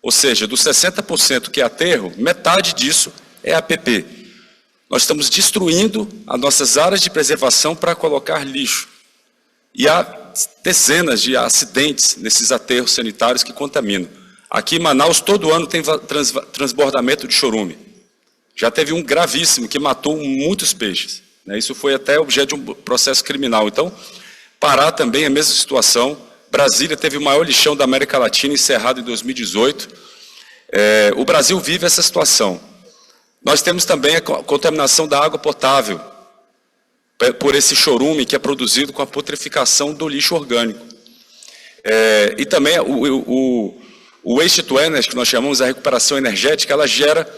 Ou seja, dos 60% que é aterro, metade disso é APP. Nós estamos destruindo as nossas áreas de preservação para colocar lixo. E há dezenas de acidentes nesses aterros sanitários que contaminam. Aqui em Manaus, todo ano tem transbordamento de chorume. Já teve um gravíssimo que matou muitos peixes. Isso foi até objeto de um processo criminal. Então, Pará também é a mesma situação. Brasília teve o maior lixão da América Latina, encerrado em 2018. O Brasil vive essa situação. Nós temos também a contaminação da água potável, por esse chorume que é produzido com a putrefação do lixo orgânico. E também o waste to energy, que nós chamamos de recuperação energética, ela gera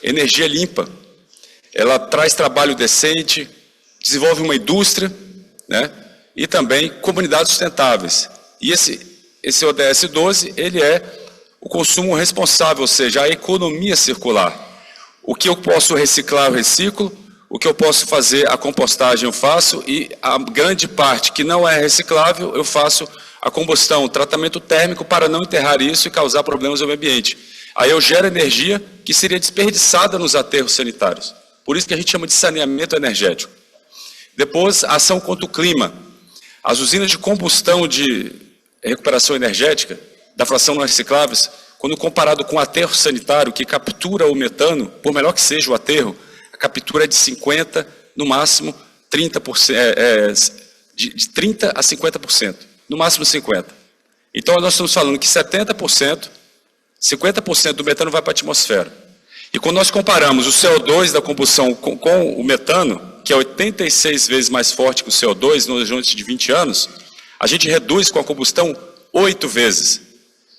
energia limpa. Ela traz trabalho decente, desenvolve uma indústria, né? E também comunidades sustentáveis. E esse ODS 12, ele é o consumo responsável, ou seja, a economia circular. O que eu posso reciclar, eu reciclo. O que eu posso fazer, a compostagem eu faço. E a grande parte que não é reciclável, eu faço a combustão, o tratamento térmico para não enterrar isso e causar problemas ao meio ambiente. Aí eu gero energia que seria desperdiçada nos aterros sanitários. Por isso que a gente chama de saneamento energético. Depois, a ação contra o clima. As usinas de combustão de recuperação energética, da fração não recicláveis, quando comparado com o aterro sanitário, que captura o metano, por melhor que seja o aterro, a captura é de 50%, no máximo 30%, de 30% a 50%, no máximo 50%. Então, nós estamos falando que 70%, 50% do metano vai para a atmosfera. E quando nós comparamos o CO2 da combustão com o metano, que é 86 vezes mais forte que o CO2 no horizonte de 20 anos, a gente reduz com a combustão 8 vezes.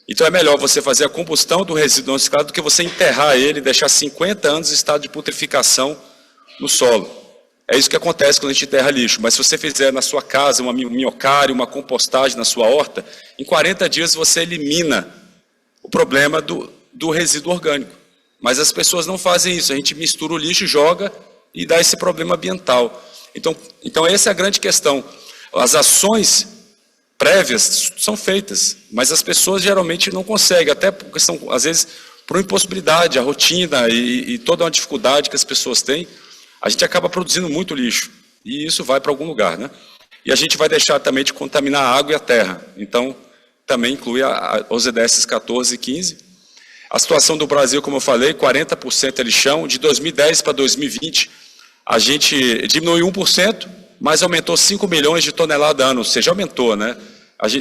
Então é melhor você fazer a combustão do resíduo não reciclado do que você enterrar ele e deixar 50 anos em estado de putrefação no solo. É isso que acontece quando a gente enterra lixo. Mas se você fizer na sua casa um minhocário, uma compostagem na sua horta, em 40 dias você elimina o problema do resíduo orgânico. Mas as pessoas não fazem isso. A gente mistura o lixo, joga e dá esse problema ambiental. Então essa é a grande questão. As ações prévias são feitas, mas as pessoas geralmente não conseguem, até por questão, às vezes, por impossibilidade, a rotina e toda uma dificuldade que as pessoas têm, a gente acaba produzindo muito lixo. E isso vai para algum lugar, né? E a gente vai deixar também de contaminar a água e a terra. Então, também inclui os ODS 14 e 15. A situação do Brasil, como eu falei, 40% é lixão. De 2010 para 2020, a gente diminuiu 1%, mas aumentou 5 milhões de toneladas ano, ou seja, aumentou, né?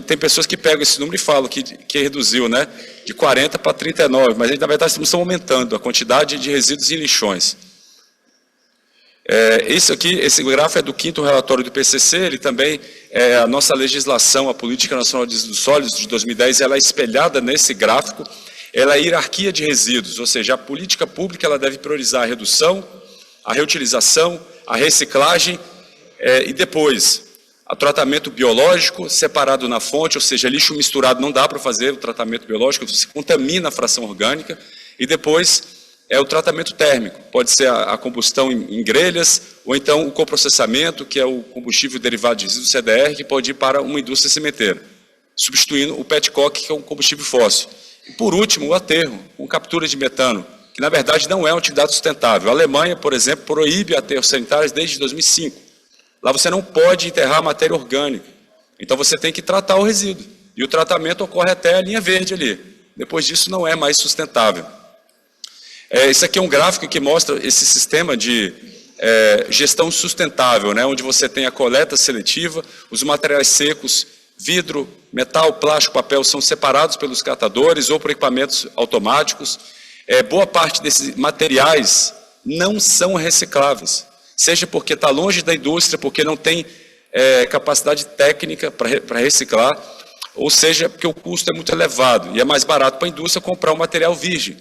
Tem pessoas que pegam esse número e falam que reduziu, né? De 40 para 39, mas na verdade estamos aumentando a quantidade de resíduos em lixões. Esse gráfico é do 5º relatório do IPCC, ele também é a nossa legislação, a Política Nacional de Resíduos Sólidos de 2010, ela é espelhada nesse gráfico. Ela é a hierarquia de resíduos, ou seja, a política pública ela deve priorizar a redução, a reutilização, a reciclagem e depois o tratamento biológico separado na fonte, ou seja, lixo misturado não dá para fazer o tratamento biológico, você contamina a fração orgânica, e depois o tratamento térmico, pode ser a combustão em grelhas, ou então o coprocessamento, que é o combustível derivado de resíduos CDR, que pode ir para uma indústria cimenteira, substituindo o petcock, que é um combustível fóssil. E, por último, o aterro, com captura de metano, que, na verdade, não é uma atividade sustentável. A Alemanha, por exemplo, proíbe aterros sanitários desde 2005. Lá você não pode enterrar matéria orgânica. Então, você tem que tratar o resíduo. E o tratamento ocorre até a linha verde ali. Depois disso, não é mais sustentável. Esse aqui é um gráfico que mostra esse sistema de gestão sustentável, né, onde você tem a coleta seletiva, os materiais secos, vidro, metal, plástico, papel são separados pelos catadores ou por equipamentos automáticos. Boa parte desses materiais não são recicláveis, seja porque está longe da indústria, porque não tem capacidade técnica para reciclar, ou seja, porque o custo é muito elevado e é mais barato para a indústria comprar um material virgem.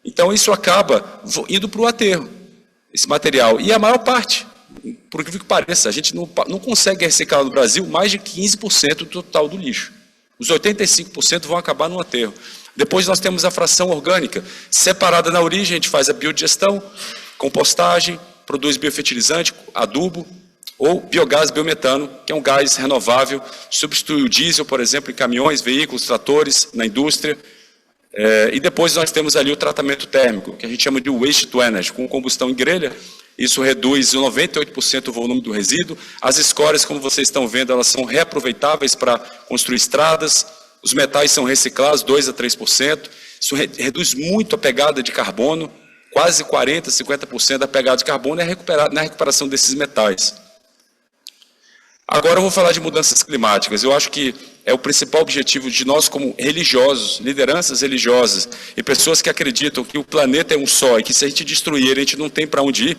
Então isso acaba indo para o aterro, esse material. E a maior parte, por incrível que pareça, a gente não consegue reciclar no Brasil mais de 15% do total do lixo. Os 85% vão acabar no aterro. Depois nós temos a fração orgânica, separada na origem, a gente faz a biodigestão, compostagem, produz biofertilizante, adubo, ou biogás biometano, que é um gás renovável, substitui o diesel, por exemplo, em caminhões, veículos, tratores, na indústria. E depois nós temos ali o tratamento térmico, que a gente chama de waste to energy, com combustão em grelha. Isso reduz 98% o volume do resíduo. As escórias, como vocês estão vendo, elas são reaproveitáveis para construir estradas. Os metais são reciclados, 2% a 3%. Isso reduz muito a pegada de carbono. Quase 40%, 50% da pegada de carbono é recuperada na recuperação desses metais. Agora eu vou falar de mudanças climáticas. Eu acho que é o principal objetivo de nós como religiosos, lideranças religiosas e pessoas que acreditam que o planeta é um só e que se a gente destruir, a gente não tem para onde ir,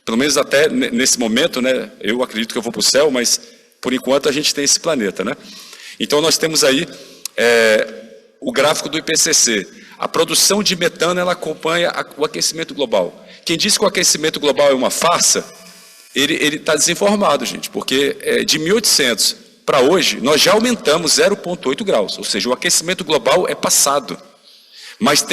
pelo menos até nesse momento, né? Eu acredito que eu vou para o céu, mas por enquanto a gente tem esse planeta, né? Então nós temos aí o gráfico do IPCC. A produção de metano, ela acompanha o aquecimento global. Quem diz que o aquecimento global é uma farsa, ele está desinformado, gente, porque de 1800 para hoje, nós já aumentamos 0,8 graus, ou seja, o aquecimento global é passado. Mas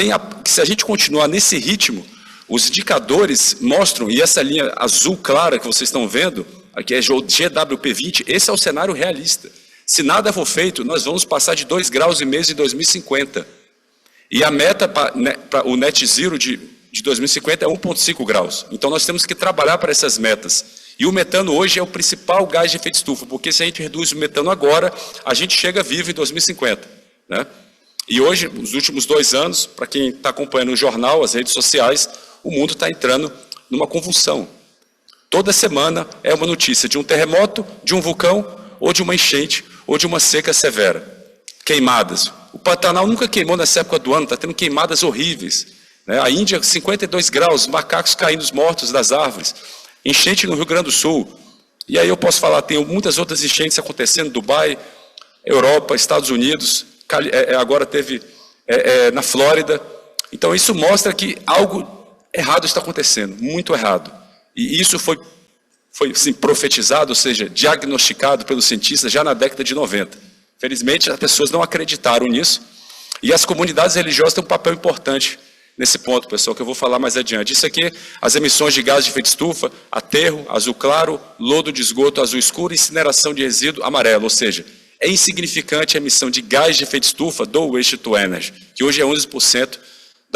se a gente continuar nesse ritmo, os indicadores mostram, e essa linha azul clara que vocês estão vendo, aqui é o GWP20, esse é o cenário realista. Se nada for feito, nós vamos passar de 2,5 graus em 2050. E a meta para o net zero de 2050 é 1,5 graus. Então nós temos que trabalhar para essas metas. E o metano hoje é o principal gás de efeito estufa, porque se a gente reduz o metano agora, a gente chega vivo em 2050. Né? E hoje, nos últimos 2 anos, para quem está acompanhando o jornal, as redes sociais, o mundo está entrando numa convulsão. Toda semana é uma notícia de um terremoto, de um vulcão, ou de uma enchente, ou de uma seca severa. Queimadas. O Pantanal nunca queimou nessa época do ano, está tendo queimadas horríveis. Né? A Índia, 52 graus, macacos caindo mortos das árvores. Enchente no Rio Grande do Sul. E aí eu posso falar, tem muitas outras enchentes acontecendo, Dubai, Europa, Estados Unidos, agora teve na Flórida. Então isso mostra que algo errado está acontecendo, muito errado. E isso foi assim, profetizado, ou seja, diagnosticado pelos cientistas já na década de 90. Felizmente, as pessoas não acreditaram nisso. E as comunidades religiosas têm um papel importante nesse ponto, pessoal, que eu vou falar mais adiante. Isso aqui, as emissões de gás de efeito estufa, aterro, azul claro, lodo de esgoto, azul escuro, incineração de resíduo, amarelo. Ou seja, é insignificante a emissão de gás de efeito estufa do waste to energy, que hoje é 11%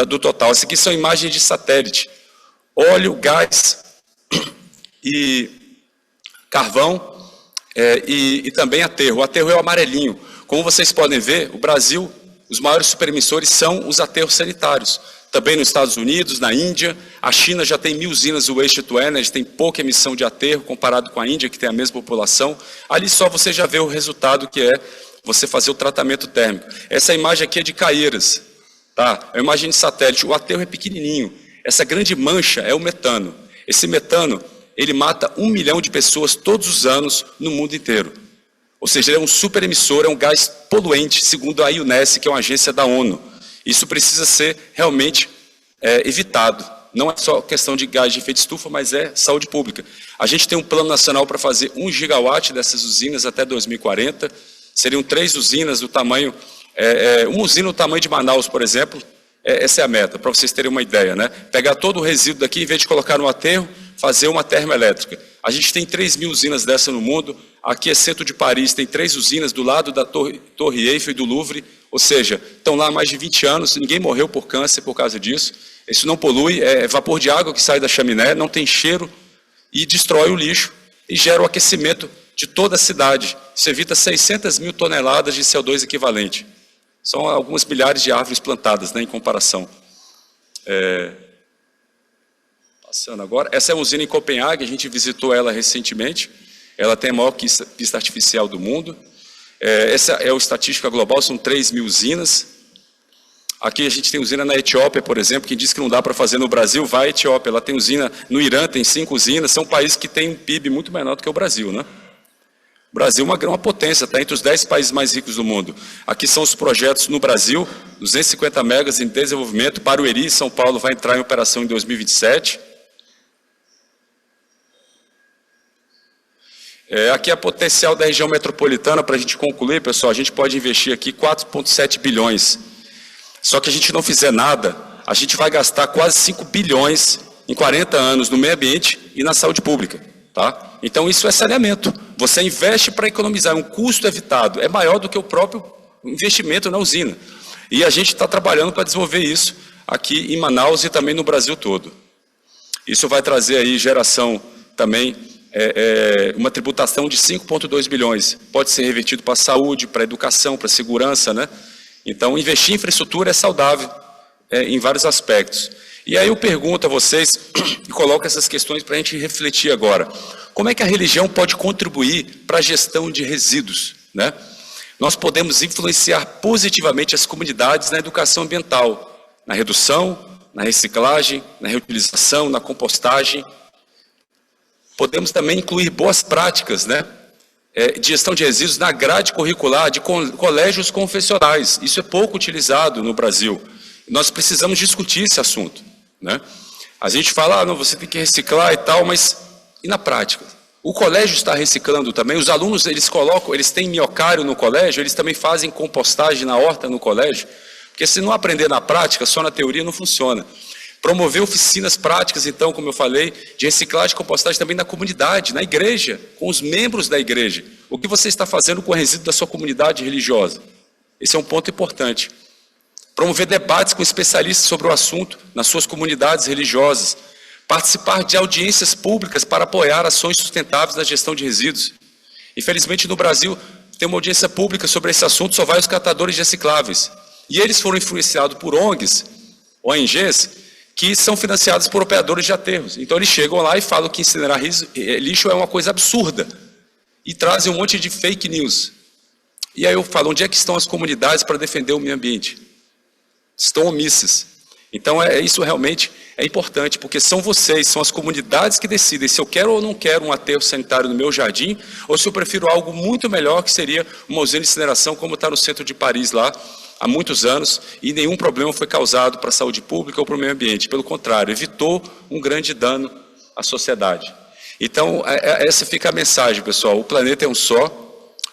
do total. Essas aqui são imagens de satélite. Óleo, gás e carvão e também aterro. O aterro é o amarelinho. Como vocês podem ver, o Brasil, os maiores superemissores são os aterros sanitários. Também nos Estados Unidos, na Índia, a China já tem 1.000 usinas do waste to energy, tem pouca emissão de aterro comparado com a Índia, que tem a mesma população. Ali só você já vê o resultado que é você fazer o tratamento térmico. Essa imagem aqui é de Caieiras, tá? É uma imagem de satélite. O aterro é pequenininho. Essa grande mancha é o metano. Esse metano, ele mata 1 milhão de pessoas todos os anos no mundo inteiro. Ou seja, ele é um super emissor, é um gás poluente, segundo a IUNES, que é uma agência da ONU. Isso precisa ser realmente evitado. Não é só questão de gás de efeito estufa, mas é saúde pública. A gente tem um plano nacional para fazer 1 gigawatt dessas usinas até 2040. Seriam 3 usinas do tamanho... uma usina do tamanho de Manaus, por exemplo. Essa é a meta, para vocês terem uma ideia, né? Pegar todo o resíduo daqui, em vez de colocar no aterro, fazer uma termoelétrica. A gente tem 3.000 usinas dessa no mundo. Aqui é centro de Paris, tem 3 usinas do lado da Torre Eiffel e do Louvre. Ou seja, estão lá há mais de 20 anos, ninguém morreu por câncer por causa disso. Isso não polui, é vapor de água que sai da chaminé, não tem cheiro e destrói o lixo e gera o aquecimento de toda a cidade. Isso evita 600 mil toneladas de CO2 equivalente. São algumas milhares de árvores plantadas, né, em comparação. Passando agora. Essa é uma usina em Copenhague, a gente visitou ela recentemente. Ela tem a maior pista artificial do mundo. Essa é o Estatística Global, são 3.000 usinas. Aqui a gente tem usina na Etiópia, por exemplo, quem diz que não dá para fazer no Brasil, vai à Etiópia. Ela tem usina no Irã, tem 5 usinas, são países que têm um PIB muito menor do que o Brasil, né? O Brasil é uma potência, está entre os 10 países mais ricos do mundo. Aqui são os projetos no Brasil, 250 megas em desenvolvimento. Barueri, São Paulo, vai entrar em operação em 2027. Aqui é a potencial da região metropolitana, para a gente concluir, pessoal, a gente pode investir aqui 4,7 bilhões. Só que a gente não fizer nada, a gente vai gastar quase 5 bilhões em 40 anos no meio ambiente e na saúde pública. Tá? Então, isso é saneamento. Você investe para economizar, um custo evitado é maior do que o próprio investimento na usina. E a gente está trabalhando para desenvolver isso aqui em Manaus e também no Brasil todo. Isso vai trazer aí geração também, uma tributação de 5,2 bilhões. Pode ser revertido para a saúde, para a educação, para a segurança, né? Então, investir em infraestrutura é saudável em vários aspectos. E aí eu pergunto a vocês, e coloco essas questões para a gente refletir agora. Como é que a religião pode contribuir para a gestão de resíduos, né? Nós podemos influenciar positivamente as comunidades na educação ambiental, na redução, na reciclagem, na reutilização, na compostagem. Podemos também incluir boas práticas, né, de gestão de resíduos na grade curricular de colégios confessionais. Isso é pouco utilizado no Brasil. Nós precisamos discutir esse assunto, né? A gente fala, não, você tem que reciclar e tal, mas e na prática? O colégio está reciclando também, os alunos, eles têm miocário no colégio, eles também fazem compostagem na horta no colégio, porque se não aprender na prática, só na teoria não funciona. Promover oficinas práticas, então, como eu falei, de reciclagem e compostagem também na comunidade, na igreja, com os membros da igreja. O que você está fazendo com o resíduo da sua comunidade religiosa? Esse é um ponto importante. Promover debates com especialistas sobre o assunto nas suas comunidades religiosas. Participar de audiências públicas para apoiar ações sustentáveis na gestão de resíduos. Infelizmente, no Brasil, tem uma audiência pública sobre esse assunto, só vai os catadores de recicláveis. E eles foram influenciados por ONGs, que são financiados por operadores de aterros. Então, eles chegam lá e falam que incinerar lixo é uma coisa absurda. E trazem um monte de fake news. E aí eu falo, onde é que estão as comunidades para defender o meio ambiente? Estão omissas. Então, isso realmente é importante, porque são vocês, são as comunidades que decidem se eu quero ou não quero um aterro sanitário no meu jardim, ou se eu prefiro algo muito melhor, que seria uma usina de incineração, como está no centro de Paris lá, há muitos anos, e nenhum problema foi causado para a saúde pública ou para o meio ambiente. Pelo contrário, evitou um grande dano à sociedade. Então, essa fica a mensagem, pessoal. O planeta é um só.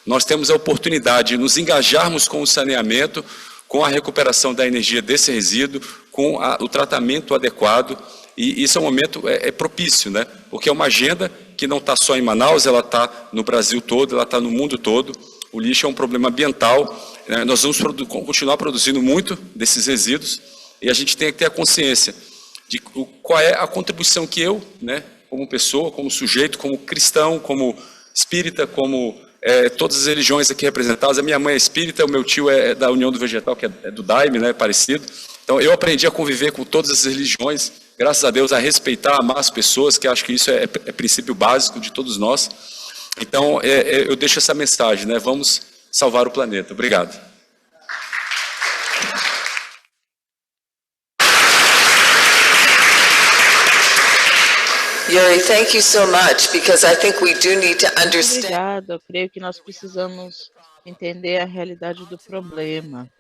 Nós temos a oportunidade de nos engajarmos com o saneamento, com a recuperação da energia desse resíduo, com o tratamento adequado, e isso é um momento propício, né? Porque é uma agenda que não está só em Manaus, ela está no Brasil todo, ela está no mundo todo. O lixo é um problema ambiental, né? Nós vamos continuar produzindo muito desses resíduos, e a gente tem que ter a consciência de qual é a contribuição que eu, né, como pessoa, como sujeito, como cristão, como espírita, como todas as religiões aqui representadas. A minha mãe é espírita, o meu tio é da União do Vegetal, que é do Daime, né, parecido. Então, eu aprendi a conviver com todas as religiões, graças a Deus, a respeitar, amar as pessoas, que acho que isso é princípio básico de todos nós. Então, eu deixo essa mensagem, né? Vamos salvar o planeta. Obrigado. Yuri, thank you so much, because I think we do need to understand. Obrigada, eu creio que nós precisamos entender a realidade do problema.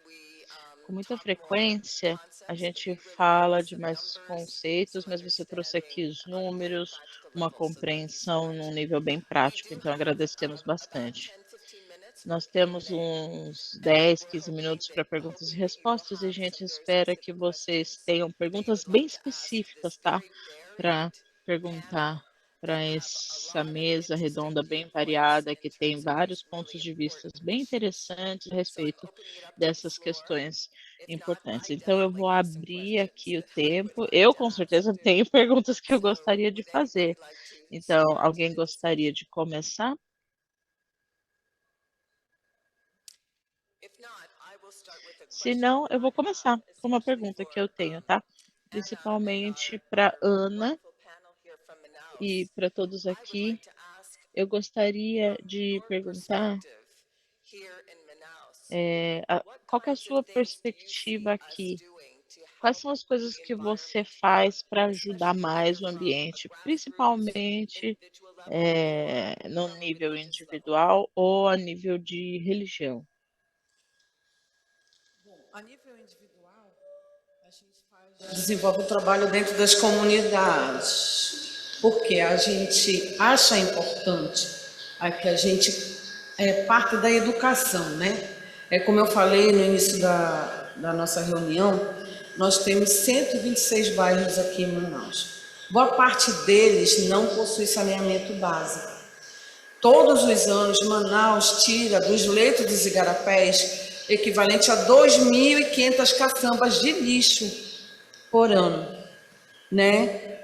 Com muita frequência, a gente fala de mais conceitos, mas você trouxe aqui os números, uma compreensão num nível bem prático, então agradecemos bastante. Nós temos uns 10, 15 minutos para perguntas e respostas, e a gente espera que vocês tenham perguntas bem específicas, tá? Para perguntar para essa mesa redonda bem variada, que tem vários pontos de vista bem interessantes a respeito dessas questões importantes. Então, eu vou abrir aqui o tempo. Eu, com certeza, tenho perguntas que eu gostaria de fazer. Então, alguém gostaria de começar? Se não, eu vou começar com uma pergunta que eu tenho, tá? Principalmente para Ana e para todos aqui. Eu gostaria de perguntar qual que é a sua perspectiva aqui? Quais são as coisas que você faz para ajudar mais o ambiente, principalmente no nível individual ou a nível de religião? A nível individual, a gente desenvolve o trabalho dentro das comunidades, porque a gente acha importante que a gente parte da educação, né? Como eu falei no início da nossa reunião, nós temos 126 bairros aqui em Manaus. boa parte deles não possui saneamento básico. Todos os anos, Manaus tira dos leitos dos igarapés equivalente a 2.500 caçambas de lixo por ano, né?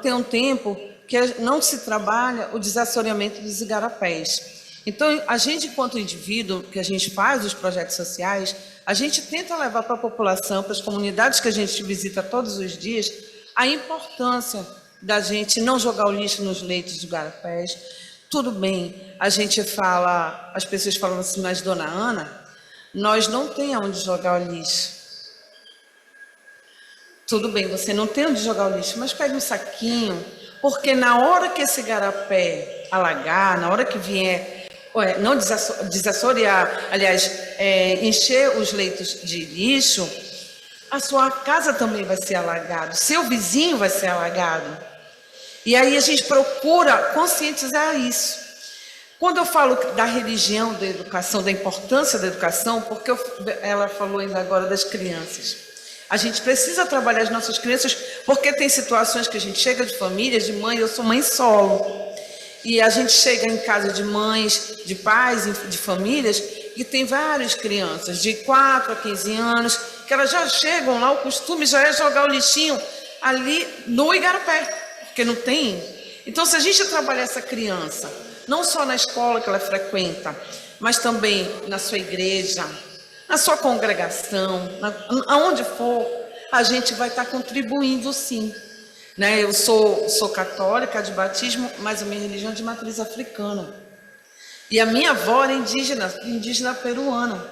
Tem um tempo que não se trabalha o desassoreamento dos igarapés. Então, a gente, enquanto indivíduo, que a gente faz os projetos sociais, a gente tenta levar para a população, para as comunidades que a gente visita todos os dias, a importância da gente não jogar o lixo nos leitos dos igarapés. Tudo bem, a gente fala, as pessoas falam assim, mas dona Ana, nós não temos onde jogar o lixo. Tudo bem, você não tem onde jogar o lixo, mas pegue um saquinho, porque na hora que esse igarapé alagar, na hora que vier, não desassorear, aliás, encher os leitos de lixo, a sua casa também vai ser alagada, seu vizinho vai ser alagado. E aí a gente procura conscientizar isso. Quando eu falo da religião, da educação, da importância da educação, porque ela falou ainda agora das crianças. A gente precisa trabalhar as nossas crianças, porque tem situações que a gente chega de famílias, de mãe, eu sou mãe solo. E a gente chega em casa de mães, de pais, de famílias, e tem várias crianças, de 4 a 15 anos, que elas já chegam lá, o costume já é jogar o lixinho ali no igarapé. Porque não tem. Então, se a gente trabalhar essa criança, não só na escola que ela frequenta, mas também na sua igreja, na sua congregação, aonde for, a gente vai estar contribuindo sim. Né? Eu sou católica de batismo, mas a minha religião é de matriz africana. E a minha avó era indígena peruana.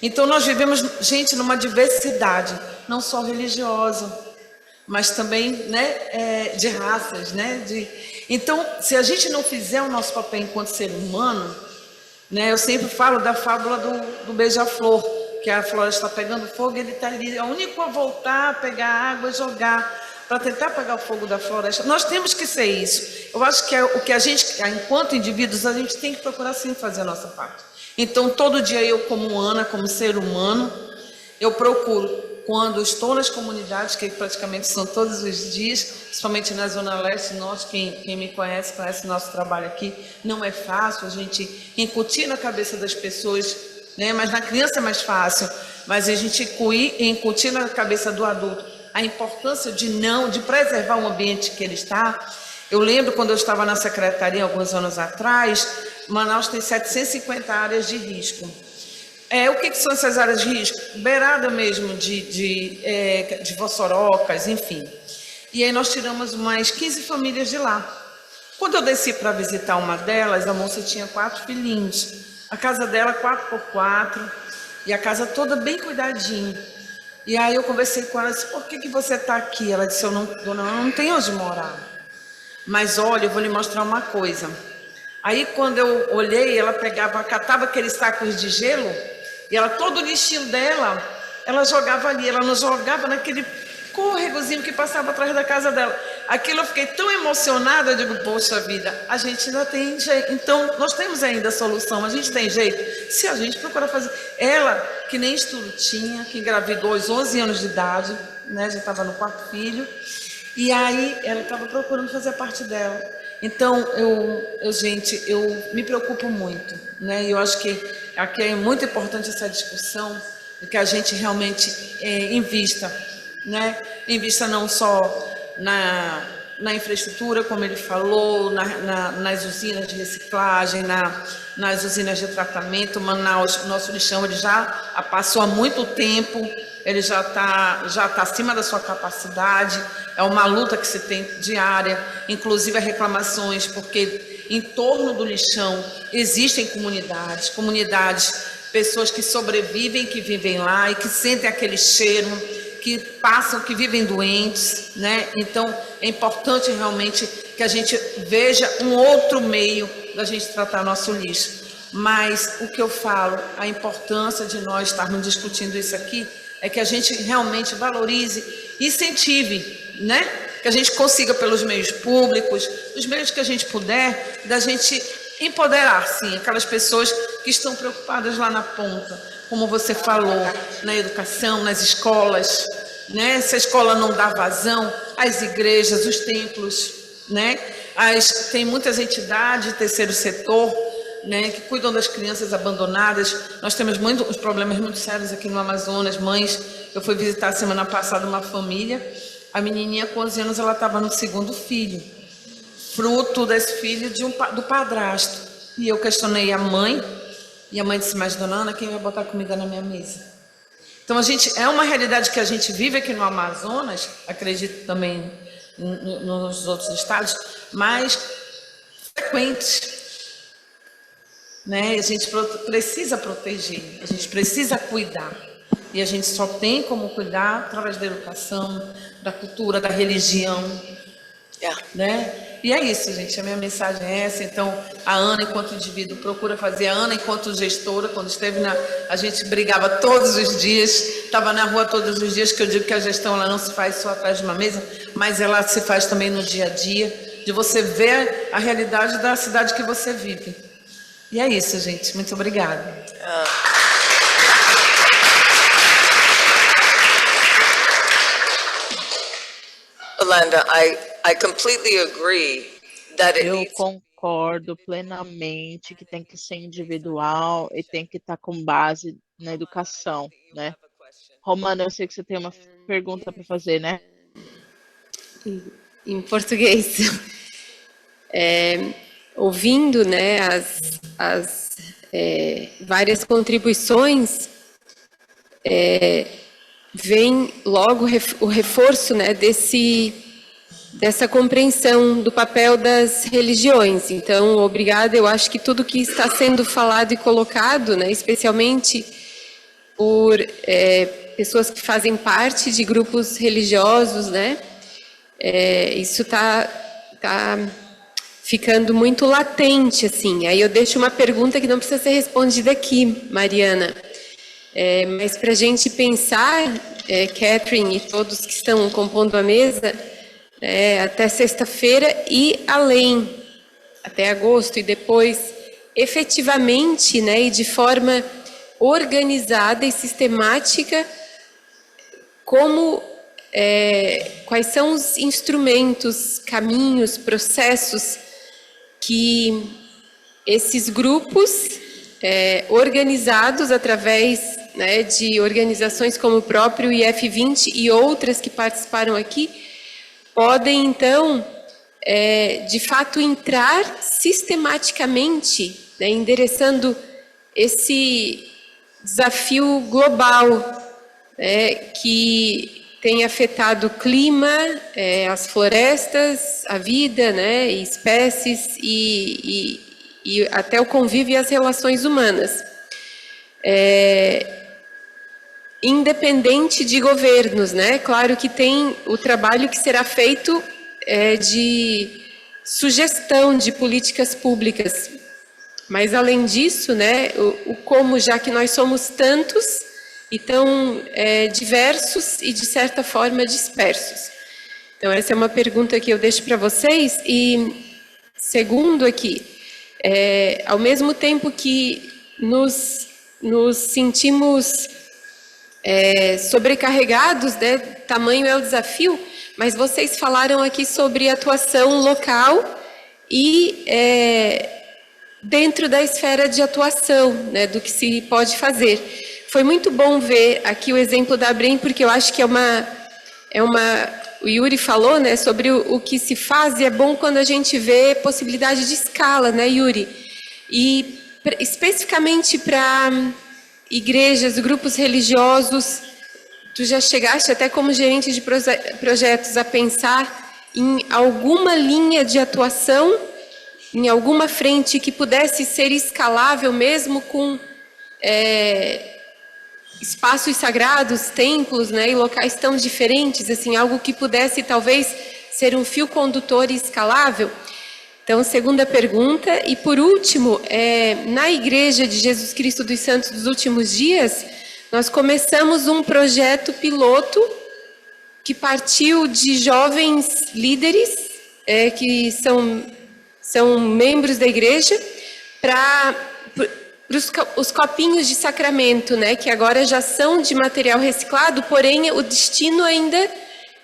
Então, nós vivemos, gente, numa diversidade, não só religiosa, mas também, né, de raças, né? Então, se a gente não fizer o nosso papel enquanto ser humano, né, eu sempre falo da fábula do beija-flor, que a floresta está pegando fogo, ele está ali, é o único a voltar, pegar água e jogar, para tentar apagar o fogo da floresta. Nós temos que ser isso. Eu acho que o que a gente, enquanto indivíduos, a gente tem que procurar sim fazer a nossa parte. Então, todo dia eu, como Ana, como ser humano, eu procuro, quando estou nas comunidades, que praticamente são todos os dias, principalmente na Zona Leste, Norte, quem me conhece o nosso trabalho aqui, não é fácil a gente incutir na cabeça das pessoas, né? Mas na criança é mais fácil, mas a gente incutir na cabeça do adulto a importância de preservar o ambiente que ele está. Eu lembro quando eu estava na secretaria, alguns anos atrás, Manaus tem 750 áreas de risco. O que são essas áreas de risco? Beirada mesmo de vossorocas, enfim. E aí nós tiramos umas 15 famílias de lá. Quando eu desci para visitar uma delas, a moça tinha 4 filhinhos. A casa dela 4x4 e a casa toda bem cuidadinha. E aí eu conversei com ela e disse, por que você está aqui? Ela disse, dona, eu não tenho onde morar. Mas olha, eu vou lhe mostrar uma coisa. Aí quando eu olhei, ela catava aqueles sacos de gelo, e ela, todo o lixinho dela, ela jogava ali, ela não jogava naquele córregozinho que passava atrás da casa dela. Aquilo eu fiquei tão emocionada, eu digo, poxa vida, a gente ainda tem jeito. Então, nós temos ainda a solução, a gente tem jeito. Se a gente procurar fazer... Ela, que nem estudo tinha, que engravidou aos 11 anos de idade, né, já estava no 4º filho, e aí ela estava procurando fazer a parte dela. Então, gente, eu me preocupo muito, né? E eu acho que aqui é muito importante essa discussão, que a gente realmente invista, né? Invista não só na infraestrutura, como ele falou, nas usinas de reciclagem, nas usinas de tratamento. Manaus, o nosso lixão, ele já passou há muito tempo, ele já tá acima da sua capacidade. É uma luta que se tem diária, inclusive reclamações, porque em torno do lixão existem comunidades, pessoas que sobrevivem, que vivem lá e que sentem aquele cheiro, que vivem doentes, né? Então, é importante realmente que a gente veja um outro meio da gente tratar nosso lixo. Mas o que eu falo, a importância de nós estarmos discutindo isso aqui, é que a gente realmente valorize e incentive, né? Que a gente consiga pelos meios públicos, os meios que a gente puder, da gente empoderar, sim, aquelas pessoas que estão preocupadas lá na ponta, como você falou, na educação, nas escolas, né? Se a escola não dá vazão, as igrejas, os templos, né? Tem muitas entidades, terceiro setor, né, que cuidam das crianças abandonadas. Nós temos muitos problemas muito sérios aqui no Amazonas. Mães, eu fui visitar semana passada uma família, a menininha com 11 anos, ela estava no segundo filho, fruto desse filho do padrasto. E eu questionei a mãe, e a mãe disse, mas dona Ana, quem vai botar comida na minha mesa? Então, é uma realidade que a gente vive aqui no Amazonas, acredito também nos outros estados, mas frequente, né? A gente precisa proteger, a gente precisa cuidar. E a gente só tem como cuidar através da educação, da cultura, da religião, né? E é isso, gente, a minha mensagem é essa. Então, a Ana, enquanto indivíduo, procura fazer. A Ana, enquanto gestora, quando esteve a gente brigava todos os dias, estava na rua todos os dias, que eu digo que a gestão ela não se faz só atrás de uma mesa, mas ela se faz também no dia a dia, de você ver a realidade da cidade que você vive. E é isso, gente. Muito obrigada. Yolanda, I completely agree that it Eu needs concordo plenamente que tem que ser individual e tem que estar com base na educação, né? Romana, eu sei que você tem uma pergunta para fazer, né? Em português. Ouvindo, né, as várias contribuições, vem logo o reforço, né, dessa compreensão do papel das religiões. Então, obrigada. Eu acho que tudo que está sendo falado e colocado, né, especialmente por pessoas que fazem parte de grupos religiosos, né, isso está ficando muito latente, assim. Aí eu deixo uma pergunta que não precisa ser respondida aqui, Mariana. Mas para a gente pensar, Catherine e todos que estão compondo a mesa, até sexta-feira e além, até agosto, e depois, efetivamente, né, e de forma organizada e sistemática, quais são os instrumentos, caminhos, processos que esses grupos organizados através, né, de organizações como o próprio IF20 e outras que participaram aqui, podem, então, de fato, entrar sistematicamente, né, endereçando esse desafio global, que tem afetado o clima, as florestas, a vida, né, e espécies e até o convívio e as relações humanas. Independente de governos, né? Claro que tem o trabalho que será feito de sugestão de políticas públicas, mas além disso, né, como, já que nós somos tantos e tão diversos e de certa forma dispersos. Então essa é uma pergunta que eu deixo para vocês. E segundo aqui, ao mesmo tempo que nos sentimos sobrecarregados, né? Tamanho é o desafio, mas vocês falaram aqui sobre atuação local e dentro da esfera de atuação, né, do que se pode fazer. Foi muito bom ver aqui o exemplo da Abrem, porque eu acho que o Yuri falou, né, sobre o que se faz, e é bom quando a gente vê possibilidade de escala, né, Yuri? E especificamente para igrejas, grupos religiosos, tu já chegaste até como gerente de projetos a pensar em alguma linha de atuação, em alguma frente que pudesse ser escalável mesmo com espaços sagrados, templos, né, e locais tão diferentes, assim, algo que pudesse talvez ser um fio condutor e escalável? Então, segunda pergunta. E por último, na Igreja de Jesus Cristo dos Santos dos Últimos Dias, nós começamos um projeto piloto que partiu de jovens líderes que são membros da igreja, para os copinhos de sacramento, né, que agora já são de material reciclado, porém o destino ainda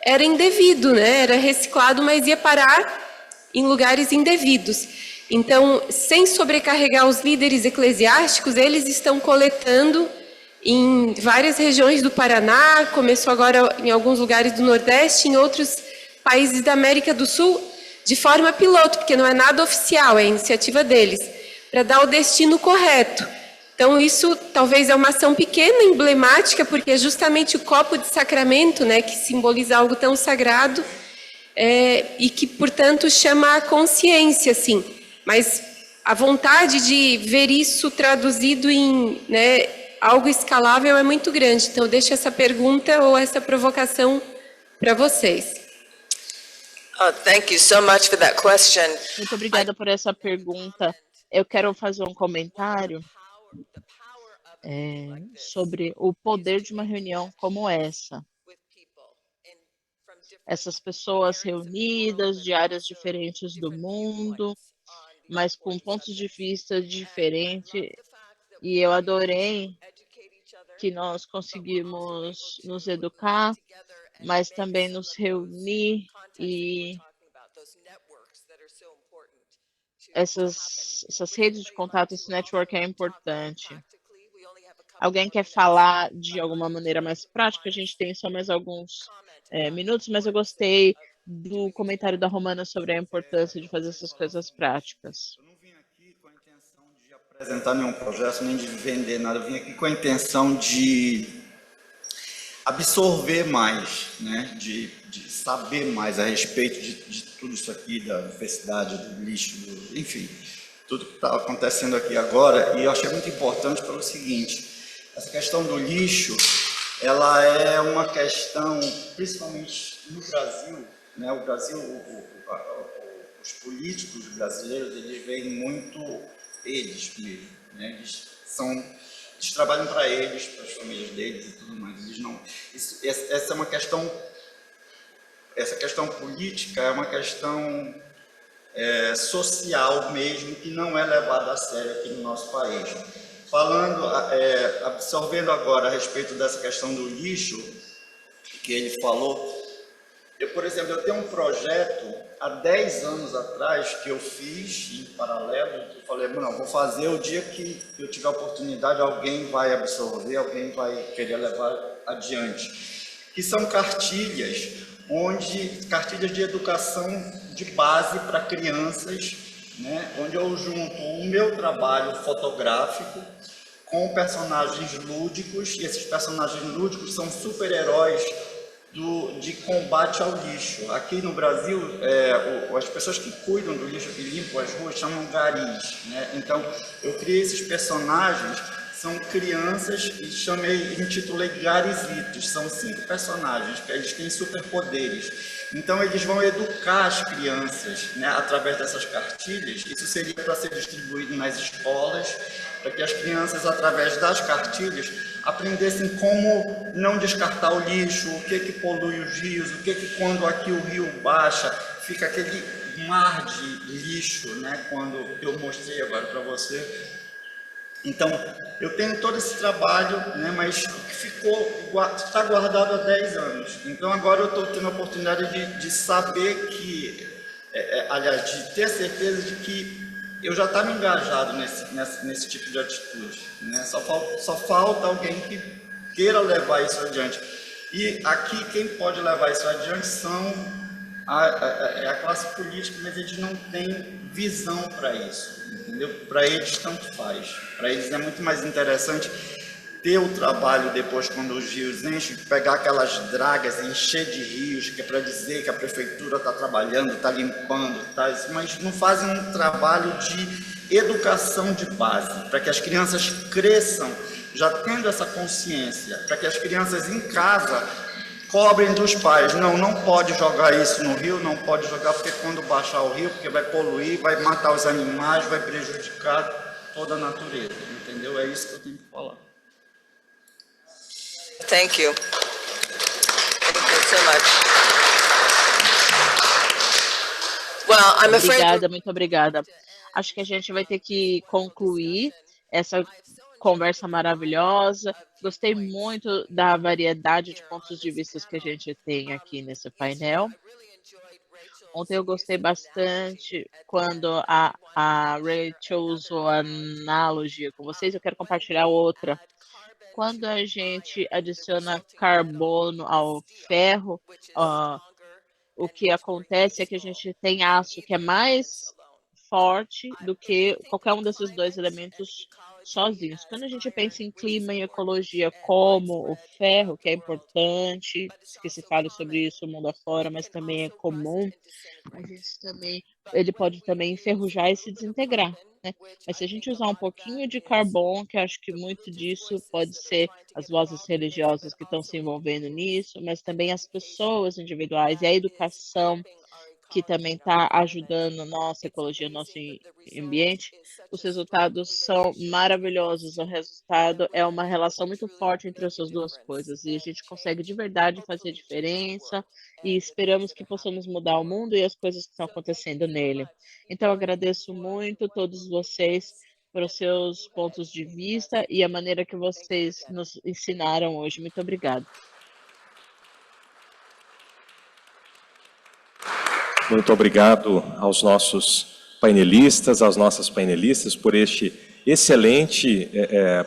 era indevido, né, era reciclado, mas ia parar em lugares indevidos. Então, sem sobrecarregar os líderes eclesiásticos, eles estão coletando em várias regiões do Paraná, começou agora em alguns lugares do Nordeste, em outros países da América do Sul, de forma piloto, porque não é nada oficial, é iniciativa deles, para dar o destino correto. Então, isso talvez é uma ação pequena, emblemática, porque é justamente o copo de sacramento, né, que simboliza algo tão sagrado, e que, portanto, chama a consciência, assim. Mas a vontade de ver isso traduzido em, né, algo escalável é muito grande. Então, eu deixo essa pergunta ou essa provocação para vocês. Thank you so much for that question. Muito obrigada por essa pergunta. Eu quero fazer um comentário sobre o poder de uma reunião como essa. Essas pessoas reunidas de áreas diferentes do mundo, mas com pontos de vista diferentes. E eu adorei que nós conseguimos nos educar, mas também nos reunir e essas redes de contato, esse network é importante. Alguém quer falar de alguma maneira mais prática? A gente tem só mais alguns minutos, mas eu gostei do comentário da Romana sobre a importância de fazer essas coisas práticas. Eu não vim aqui com a intenção de apresentar nenhum projeto, nem de vender nada. Eu vim aqui com a intenção de absorver mais, né? de saber mais a respeito de tudo isso aqui, da diversidade, do lixo, enfim, tudo que está acontecendo aqui agora. E eu achei muito importante pelo seguinte: essa questão do lixo, ela é uma questão, principalmente no Brasil, né? O Brasil, os políticos brasileiros, eles veem muito eles mesmo, né? Eles trabalham para eles, para as famílias deles e tudo mais. Eles não, essa é uma questão, essa questão política é uma questão social mesmo, que não é levada a sério aqui no nosso país. Falando, absorvendo agora a respeito dessa questão do lixo que ele falou, por exemplo, eu tenho um projeto há 10 anos atrás que eu fiz em paralelo. Eu falei, não, vou fazer o dia que eu tiver a oportunidade, alguém vai absorver, alguém vai querer levar adiante. Que são cartilhas, cartilhas de educação de base para crianças, né, onde eu junto o meu trabalho fotográfico com personagens lúdicos, e esses personagens lúdicos são super-heróis de combate ao lixo. Aqui no Brasil, as pessoas que cuidam do lixo, que limpam as ruas, chamam garis, né? Então, eu criei esses personagens, são crianças, e intitulei Garisitos. São 5 personagens, que eles têm superpoderes. Então, eles vão educar as crianças, né, através dessas cartilhas. Isso seria para ser distribuído nas escolas, para que as crianças, através das cartilhas, aprendessem como não descartar o lixo, o que polui os rios, o que quando aqui o rio baixa, fica aquele mar de lixo, né, quando eu mostrei agora para você. Então, eu tenho todo esse trabalho, né, mas está guardado há 10 anos. Então, agora eu estou tendo a oportunidade de saber que, aliás, de ter certeza de que eu já estava engajado nesse tipo de atitude, né? Só falta alguém que queira levar isso adiante. E aqui quem pode levar isso adiante são a classe política, mas eles não têm visão para isso, entendeu? Para eles tanto faz. Para eles é muito mais interessante ter o trabalho depois, quando os rios enchem, pegar aquelas dragas e encher de rios, que é para dizer que a prefeitura está trabalhando, está limpando, mas não fazem um trabalho de educação de base, para que as crianças cresçam já tendo essa consciência, para que as crianças em casa cobrem dos pais: não pode jogar isso no rio, não pode jogar porque quando baixar o rio, porque vai poluir, vai matar os animais, vai prejudicar toda a natureza, entendeu? É isso que eu tenho que falar. Thank you. Thank you so much. Well, I'm afraid... Obrigada, muito obrigada. Acho que a gente vai ter que concluir. essa conversa maravilhosa. Gostei muito da variedade de pontos de vista que a gente tem aqui nesse painel. Ontem eu gostei bastante quando a Rachel usou a analogia com vocês. Eu quero compartilhar outra. Quando a gente adiciona carbono ao ferro, o que acontece é que a gente tem aço que é mais forte do que qualquer um desses dois elementos sozinhos. Quando a gente pensa em clima e ecologia como o ferro, que é importante que se fale sobre isso mundo afora, mas também é comum, a gente também, ele pode também enferrujar e se desintegrar, né? Mas se a gente usar um pouquinho de carbono, que eu acho que muito disso pode ser as vozes religiosas que estão se envolvendo nisso, mas também as pessoas individuais e a educação que também está ajudando nossa ecologia, nosso ambiente, os resultados são maravilhosos. O resultado é uma relação muito forte entre essas duas coisas e a gente consegue de verdade fazer diferença e esperamos que possamos mudar o mundo e as coisas que estão acontecendo nele. Então, eu agradeço muito todos vocês pelos seus pontos de vista e a maneira que vocês nos ensinaram hoje. Muito obrigada. Muito obrigado aos nossos painelistas, às nossas painelistas, por este excelente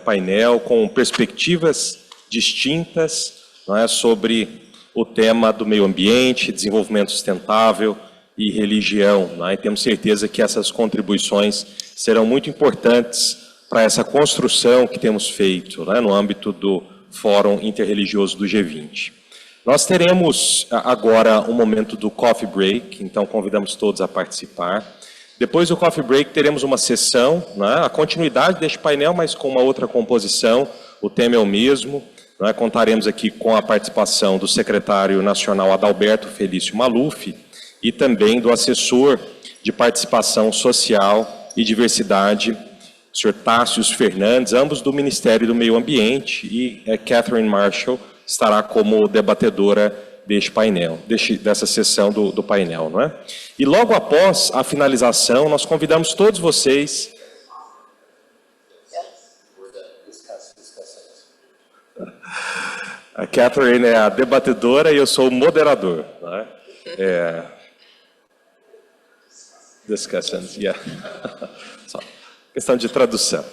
painel com perspectivas distintas, não é, sobre o tema do meio ambiente, desenvolvimento sustentável e religião. Não é? E temos certeza que essas contribuições serão muito importantes para essa construção que temos feito, não é, no âmbito do Fórum Interreligioso do G20. Nós teremos agora um momento do coffee break, então convidamos todos a participar. Depois do coffee break teremos uma sessão, né, a continuidade deste painel, mas com uma outra composição, o tema é o mesmo. Né, contaremos aqui com a participação do secretário nacional Adalberto Felício Maluf e também do assessor de participação social e diversidade, o senhor Tássius Fernandes, ambos do Ministério do Meio Ambiente, e Catherine Marshall estará como debatedora deste painel, dessa sessão do painel, não é? E logo após a finalização, nós convidamos todos vocês... A Catherine é a debatedora e eu sou o moderador, não é? Discussions, yeah. Só questão de tradução.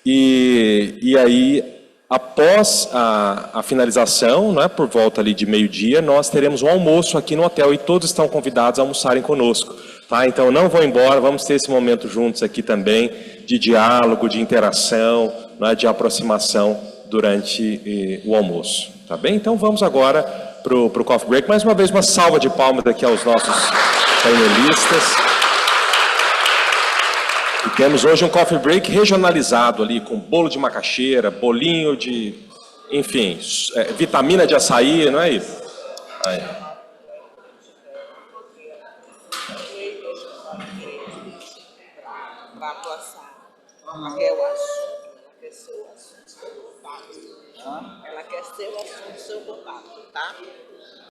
E aí... Após a finalização, né, por volta ali de meio-dia, nós teremos um almoço aqui no hotel e todos estão convidados a almoçarem conosco. Tá? Então não vão embora, vamos ter esse momento juntos aqui também, de diálogo, de interação, né, de aproximação durante o almoço. Tá bem? Então vamos agora para o coffee break. Mais uma vez uma salva de palmas aqui aos nossos painelistas. E temos hoje um coffee break regionalizado ali, com bolo de macaxeira, bolinho de, enfim, vitamina de açaí, não é isso? Aí. Ela quer ser o assunto, seu contato, tá?